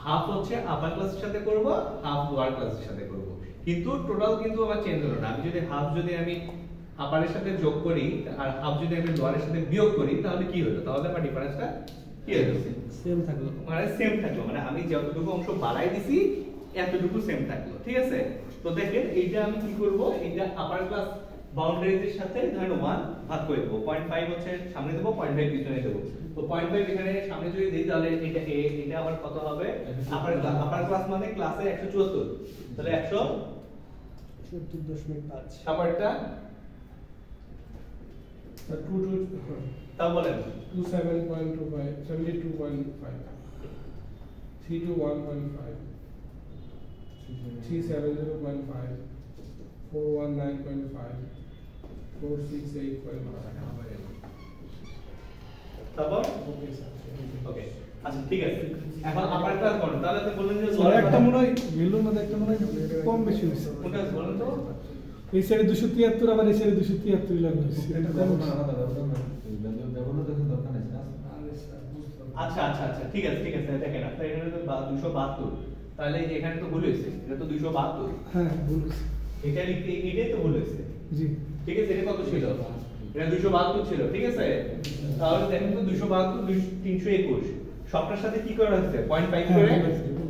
হাফ হচ্ছে আপার ক্লাসের সাথে করব, হাফ লোয়ার ক্লাসের সাথে করব। কিন্তু টোটাল কিন্তু আমার চেঞ্জ হলো না। আমি যদি হাফ যদি আমি আপারের সাথে যোগ করি আর হাফ যদি আমি লোয়ারের সাথে বিয়োগ করি, তাহলে কি হলো? তাহলে আমার ডিফারেন্সটা কি হলো? সেম থাকলো। মানে সেম থাকলো, মানে আমি যতটুকু অংশ বাড়াই দিছি এতটুকু সেম থাকলো, ঠিক আছে? তো দেখেন এইটা আমি কি করব? এইটা আপার ক্লাস বাউন্ডারিজের সাথে ধরেন 1 ভাগ করে দেব। 0.5 হচ্ছে সামনে দেব, 0.5 পিছনে দেব। তো 0.5 এখানে সামনে যদি দেই তাহলে এটা আবার কত হবে? আপার ক্লাস মানে ক্লাসে 174, তাহলে 74.5। তারপরটা 22 তা বলেন 27.25 72.5 321.5 370.5 419.5 468.5 তারপর ওকে স্যার ওকে, আচ্ছা ঠিক আছে। এখন আপার ক্লাস কোন? তাহলে আপনি বললেন যে স্যার একটা মনে হয় ভ্যালুর মধ্যে একটা মনে হয় কম বেশি হয়েছে। কোনটা বলেন তো? এই সাইডে 273 আবার এই সাইডে 273 লাগবে। এটা কম ব্যবহার আলাদা দরকার নাই। ব্যবহার দেখুন দরকার নেই স্যার। আচ্ছা আচ্ছা আচ্ছা, ঠিক আছে ঠিক আছে। দেখেন আপনার এখানে তো 272, তাহলে এই যে এখানে তো ভুল হয়েছে, এটা তো 272। হ্যাঁ ভুল হয়েছে। এটা লিখতে এটাই তো ভুল হয়েছে, জি ঠিক আছে? এটা কত ছিল? এটা 272 ছিল, ঠিক আছে? তাহলে দেখেন তো 272 321 সবটার সাথে কি করা হয়েছে? 0.5 করে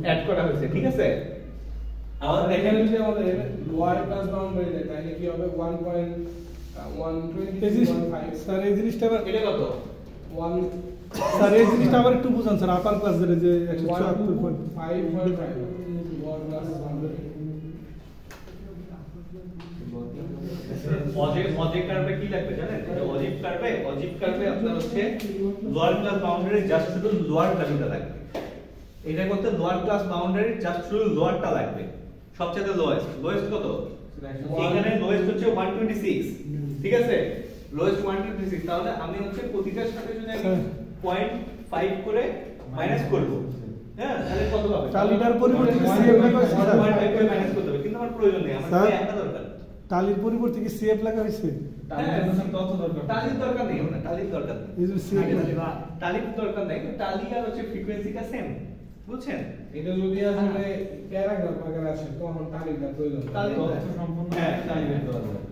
অ্যাড করা হয়েছে, ঠিক আছে? আবার দেখেন এখানে যদি আমাদের লোয়ার ক্লাস বাউন্ডারি দেয় তাহলে কি হবে? 1.120.5 স্যার এই জিনিসটা আবার এটা কত? 1 স্যার এই জিনিসটা আবার একটু বুঝান স্যার। আপার ক্লাস ধরে যে 174 5.5 লোয়ার ক্লাস বাউন্ডারি অজিভ কার্ভে কি লাগবে জানেন? এটা অজিভ কার্ভে আপনার হচ্ছে লোয়ার ক্লাস বাউন্ডারি জাস্ট শুধু লোয়ার ভ্যালুটা লাগবে। এটা করতে লোয়ার ক্লাস বাউন্ডারি জাস্ট শুধু লোয়ারটা লাগবে। সবচেয়ে লোয়েস্ট কত? এখানে লোয়েস্ট হচ্ছে 126, ঠিক আছে? লোয়েস্ট 126, তাহলে আমি হচ্ছে প্রতিটার সাথে যদি আমি 0.5 করে মাইনাস করব, হ্যাঁ, তাহলে কত হবে? টালিটার পরিবর্তে কি সিএফ লাগা হয়েছে স্যার? 0.5 করে মাইনাস করতে হবে, কিন্তু আমার প্রয়োজন নেই, আমার স্যার? একটা দরকার। টালির পরিবর্তে কি সিএফ লাগা হয়েছে? তত দরকার। টালির দরকার নেই, টালির দরকার নেই। এই যে সিএফ টালির দরকার নেই, টালি আর হচ্ছে ফ্রিকোয়েন্সিটা সেম, বুঝছেন? এটা যদি আসলে প্যারাগ্রাফ আকারে আসে তখন তালিকার প্রয়োজন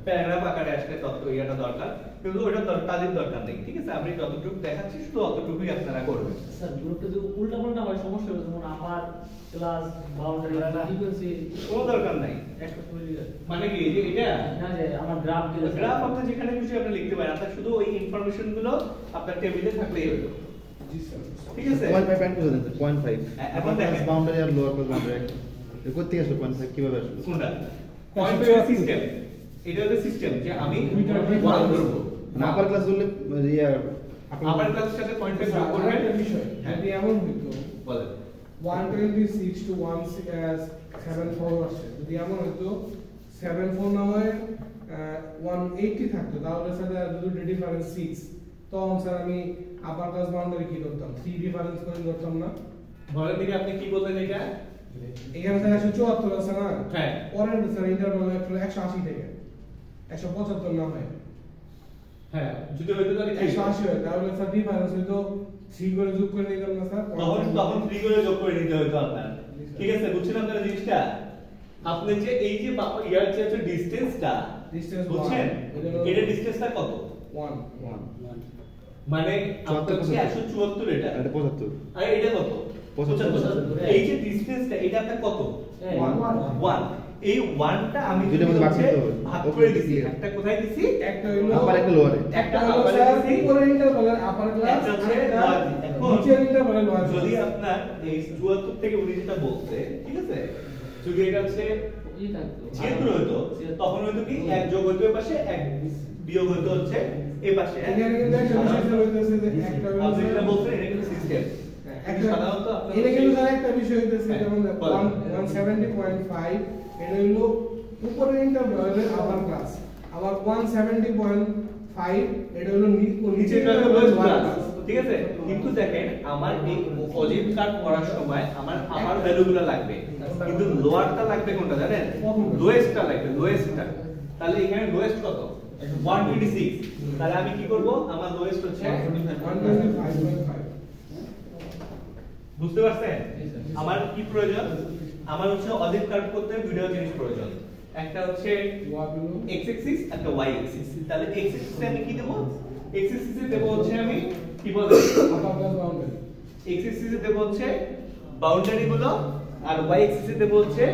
প্যারাগ্রাফ আকারে আসলে তত ইয়াটা দরকার, কিন্তু ওটা তাদের দরকার নেই। ঠিক আছে, আপনি যতটুকু দেখাচ্ছি শুধু অতটুকুই আপনারা করবেন। স্যার গ্রুপটা যদি উল্টা পাল্টা হয় সমস্যা হবে, যেমন আপার ক্লাস বাউন্ডারি ফ্রিকোয়েন্সি কোনো দরকার নাই। একটা তৈরি হয় মানে কি এই যে এটা না যে আমার গ্রাফ দিলে গ্রাফ আপনি যেখানে খুশি আপনি লিখতে পারেন, আপনার শুধু ওই ইনফরমেশন গুলো আপনার টেবিলে থাকলেই হলো। জি স্যার। ঠিক আছে, 0.5 পয়েন্ট করে দেন 0.5 এখন দেখেন বাউন্ডারি আর লোয়ার ক্লাস বাউন্ডারি করতে আসলো 0.5 কিভাবে আসলো? কোনটা পয়েন্ট সিস্টেম, এটা হলো সিস্টেম যে আমি ওয়ান ধরব না আপার ক্লাস করলে ইয়া আপার ক্লাসের সাথে পয়েন্ট যোগ আরেকটা করবেন। বিষয় হ্যাঁ, যদি এমন হইতো বলেন 126 to 174 আসছে, যদি এমন হইতো 74 না হয় 180 থাকতো, তাহলে স্যার দুটো ডিফারেন্স 6, তখন স্যার আমি আপার ক্লাস বাউন্ডারি কি করতাম, 3 ডিফারেন্স করে করতাম না? বলেন দিকে আপনি কি বললেন এটা? এখানে স্যার 174 আছে না, হ্যাঁ। পরের স্যার ইন্টারভাল 180 থেকে 175 না হয়, হ্যাঁ, যদি হইতো তাহলে কি 180 হয়, তাহলে স্যার ডিফারেন্স হইতো 3 করে যোগ করে নিতাম না স্যার, তখন 3 করে যোগ করে নিতে হতো আপনার। ঠিক আছে, বুঝছেন আপনারা জিনিসটা? আপনি যে এই যে ইয়ার যে ডিসটেন্সটা Distance বুঝছেন, one, এটা ডিসটেন্সটা কত? 1 মানে আপনার হচ্ছে 174 এটা, এটা 75 আর এটা কত? 75 এই যে ডিসটেন্সটা এটা আপনার কত? 1। এই 1টা আমি দুইটার মধ্যে ভাগ হচ্ছে করতে হবে। ভাগ করে দিছি। একটা কোথায় দিছি? একটা হইলো আপার একটা লোয়ারে একটা হলো স্যার উপরের ইন্টারভালের আপার ক্লাস, একটা হচ্ছে আরেকটা lower। এখন নিচের ইন্টারভালের লোয়ার। যদি আপনার এই 74 থেকে উনি যেটা বলছে, ঠিক আছে, যদি এটা হচ্ছে ই থাকতো 76 হতো, তখন হয়তো কি এক যোগ হইতো এই পাশে, এক বিয়োগ হইতো হচ্ছে এই পাশে। হ্যাঁ? এখানে কিন্তু একটা বিষয় স্যার হইতেছে যে একটা হলো আপনি যেটা স্যার বলছেন এটা কিন্তু সিস্টেম। একটা সাধারণত আপনার এটা কিন্তু স্যার একটা বিষয় হইতেছে হ্যাঁ, যেমন বলেন। 170.5 এটা হইলো উপরের ইন্টারভালের আপার ক্লাস, আবার 170.5 এটা হলো নিচের নিচের ক্লাস ইন্টারভালের ক্লাস, ঠিক আছে। কিন্তু দেখেন আমার এই অজিব কাট করার সময় আমার আপার ভ্যালুগুলো লাগবে, কিন্তু লোয়ারটা লাগবে কোনটা জানেন? লোয়েস্টটা লাগবে, লোয়েস্টটা। তাহলে এখানে লোয়েস্ট কত? 126। তাহলে আমি কি করব? আমার লোয়েস্ট হচ্ছে 125.5 বুঝতে পারছেন? আমার কি প্রয়োজন? আমার হচ্ছে অজিব কাট করতে দুইটা জিনিস প্রয়োজন। একটা হচ্ছে x অ্যাক্সিস, একটা y অ্যাক্সিস। তাহলে x অ্যাক্সিসে আমি কি দেব? x অ্যাক্সিসে দেব হচ্ছে আমি কি বলবো? আপার ক্লাস বাউন্ডারি, x অ্যাক্সিসে দেব হচ্ছে বাউন্ডারি গুলো, আর y অ্যাক্সিসে দেব হচ্ছে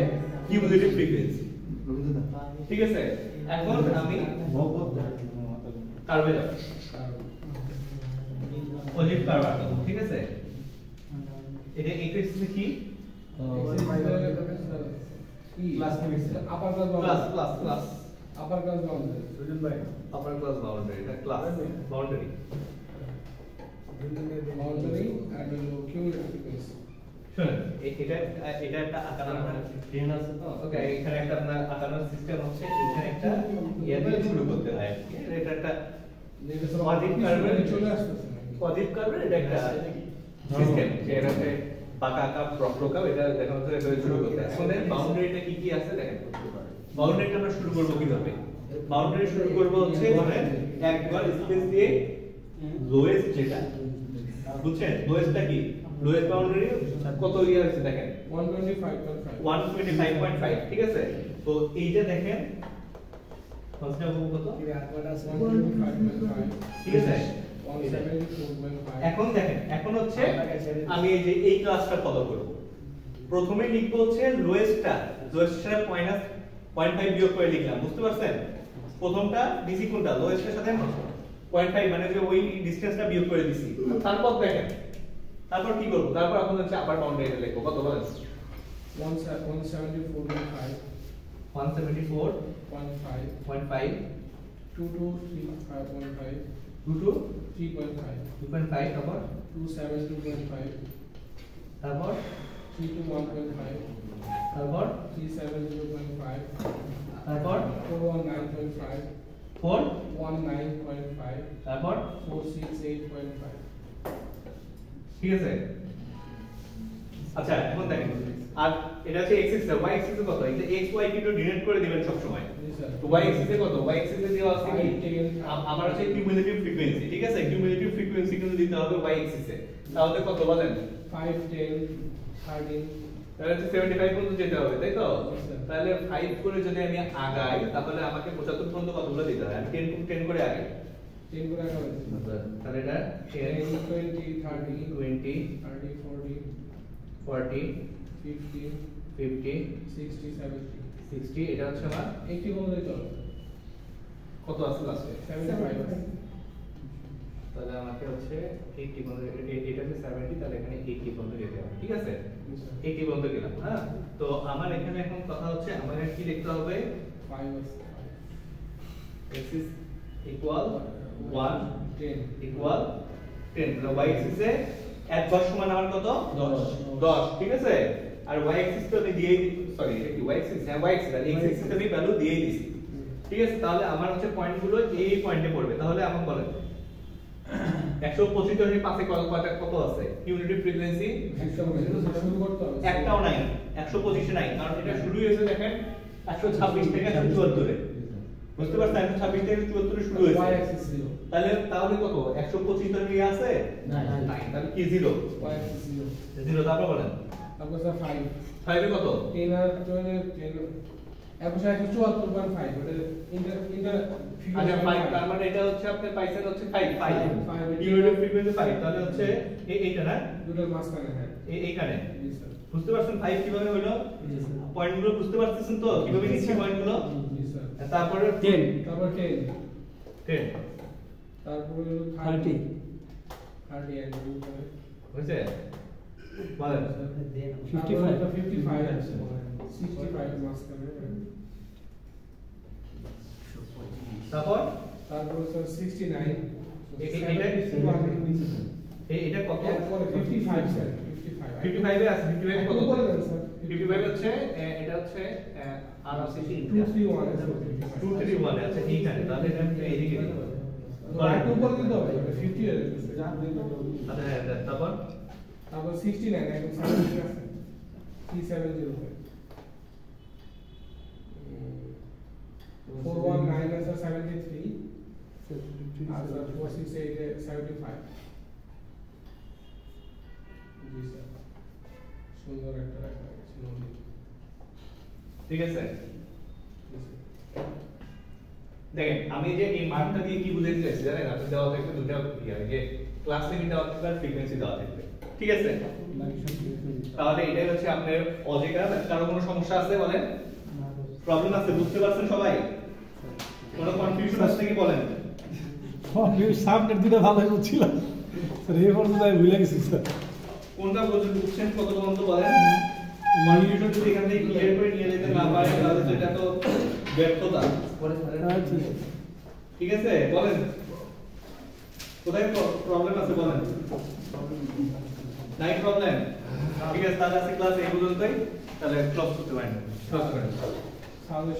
কিউমুলেটিভ ফ্রিকোয়েন্সি। ঠিক আছে, এখন আমি কার্ভে যাব, অজিব কার্ভ আঁকবো। ঠিক আছে, এটা x অ্যাক্সিসে কি? Class upper class plus plus plus আপার class boundary, upper class boundary, এটা ক্লাস বাউন্ডারি। বাউন্ডারি আর হলো কিউমুলেটিভ ফ্রিকোয়েন্সি। শুনুন, এটা একটা আঁকানোর ট্রেন আছে তো। ওকে, এখানে একটা আপনার আঁকানোর সিস্টেম হচ্ছে, এখানে একটা ইয়া দিয়ে শুরু করতে হয়। এটা একটা অজিব কার্ভের চলে আসতেছে অজিব কার্ভের এটা একটা সিস্টেম, যে এটাতে বাঁকা আঁকা বক্রকা এটা দেখানো হচ্ছে, এটা শুরু করতে হয়। এখন দেখেন বাউন্ডারিটা কি কি আছে দেখেন। বাউন্ডারিটা আমরা শুরু করব কিভাবে? বাউন্ডারি শুরু করব হচ্ছে ধরেন একবার স্পেস দিয়ে লোয়েস্ট যেটা, বুঝছেন? লোয়েস্টটা কি? লোয়েস্ট বাউন্ডারি কত ইয়ে আছে দেখেন, 125.5 125.5। ঠিক আছে, তো এইটা দেখেন ফার্স্টটা কত? 125.5 ঠিক আছে, 174.5 এখন দেখেন, এখন হচ্ছে আমি এই যে এই ক্লাসটা ফলো করব। প্রথমে লিখবো হচ্ছে লোয়েস্টটা, লোয়েস্টটা 0.5 বিয়োগ করে লিখলাম। বুঝতে পারছেন? প্রথমটা দিছি কোনটা? লোয়েস্টের সাথে 0.5 মানে যে ওই ডিসটেন্সটা বিয়োগ করে দিছি। তারপর দেখেন, তারপর কি করব? তারপর এখন হচ্ছে আপার বাউন্ডারিটা লিখবো। কত বলেন? 174.5 174.5 2235.5 2 3.5 2.5 তারপর 272.5 তারপর 321.5 তারপর 370.5 তারপর 419.5 419.5 তারপর তারপর 468.5 ঠিক আছে। আচ্ছা, এখন দেখেন, আর এটা হচ্ছে x অ্যাক্সিস, y অ্যাক্সিসে কত? এই যে x y কিন্তু ডিনোট করে দিবেন সব সময়। তো y অ্যাক্সিসে কত? y অ্যাক্সিসে দেওয়া আছে কি? আমার হচ্ছে কিউমুলেটিভ ফ্রিকোয়েন্সি। ঠিক আছে, কিউমুলেটিভ ফ্রিকোয়েন্সি কিন্তু দিতে হবে y অ্যাক্সিসে। তাহলে কত বলেন? 5 10 13 তাহলে 75 পর্যন্ত যেতে হবে তাই তো Yes, sir. তাহলে 5 করে যদি আমি আগাই তাহলে আমাকে 75 পর্যন্ত কতগুলো দিতে হবে আমি 10 করে আগাই 10 করে আগাবে তাহলে এটা 10 20 30 20 30 40 40 50 50 60 70 60 এটা হচ্ছে আমার 80 পর্যন্ত দিতে হবে কত আছে লাস্টে 75 আছে তাহলে আমাকে হচ্ছে 80 পর্যন্ত এটা হচ্ছে 70 তাহলে এখানে 80 পর্যন্ত যেতে হবে ঠিক আছে 80 পর্যন্ত গেলাম হ্যাঁ তো আমার এখানে এখন কথা হচ্ছে আমাকে কি লিখতে হবে 5 আছে x is equal 1 10 equal 10 তাহলে y axis এ এক বর্ষ সমান আমার কত 10 ঠিক আছে আর y axis তো আমি দিয়েই সরি y axis হ্যাঁ y axis আর x axis আমি ভ্যালু দিয়েই দিছি ঠিক আছে তাহলে আমার হচ্ছে পয়েন্টগুলো এই পয়েন্টে পড়বে তাহলে আমাকে বলেন 125 এর পাশে কত আছে ইউনিটি ফ্রিকোয়েন্সি শুরু করতে হবে একটাও নাই 125 এ নাই কারণ এটা শুরু হয়েছে দেখেন 126 থেকে 74 এ বুঝতে পারছেন 126 থেকে 74 এ শুরু হয়েছে y axis 0 তাহলে কত 125 এর ইয়ে আছে নাই। তাহলে কি 0 y axis 0 0 তারপর বলেন তারপর স্যার 5 5 এ কত 10 আর 10 এখন 174.5 ওটা ইন্টার আচ্ছা 5 তার মানে এটা হচ্ছে আপনি পাইছেন হচ্ছে 5 Five. ইউনিটি ফ্রিকোয়েন্সি 5 তাহলে হচ্ছে এইটা না দুটোর মাঝখানে হ্যাঁ এইখানে জি স্যার বুঝতে পারছেন 5 কিভাবে হলো পয়েন্টগুলো বুঝতে পারতেছেন তো কিভাবে নিচ্ছি পয়েন্টগুলো জি স্যার তারপরে 10 তারপর 10 10 তারপর হলো 30 30 এন্ড হয়েছে বলেন 55 আছে 65 এর মাঝখানে তারপর তারপর স্যার 69 এটা কত এরপরে 55 স্যার 55 55 এ আছে 55 এ কত কত বলে দেন স্যার 55 হচ্ছে এটা হচ্ছে আর আছে 231 আছে 231 আছে এইখানে তাহলে এটা আমি এইদিকে দিব রাইট উপর দিতে হবে 50 এর আচ্ছা হ্যাঁ তারপর তারপর 69 এখন 70 আছে 370 419 আছে 73 আর 468 এ 75 জি স্যার সুন্দর একটা রাখা আছে নদী ঠিক আছে জি স্যার দেখেন আমি যে এই মানটা দিয়ে কি বুঝাইতে চাইছি জানেন আপনি দেওয়া থাকবে দুটো ইয়া যে ক্লাস লিমিট দেওয়া থাকবে আর ফ্রিকোয়েন্সি দেওয়া থাকবে ঠিক আছে তাহলে এটাই হচ্ছে আপনার অজেকার কারো কোনো সমস্যা আছে বলেন প্রবলেম আছে বুঝতে পারছেন সবাই কোনো কনফিউশন আছে কি বলেন সামনের দুটো ভালোই বুঝছিলাম স্যার এই পর্যন্ত আমি ভুলে গেছি স্যার কোনটা বুঝছেন কত পর্যন্ত বলেন কনফিউশন যদি এখান থেকে ক্লিয়ার করে নিয়ে যেতে না পারে তাহলে তো এটা তো ব্যর্থতা আচ্ছা ঠিক আছে বলেন কোথায় প্রবলেম আছে বলেন নাই প্রবলেম ঠিক আছে তাহলে আজকে ক্লাস এই পর্যন্তই তাহলে ক্লোজ করতে পারেন ক্লোজ করেন তাহলে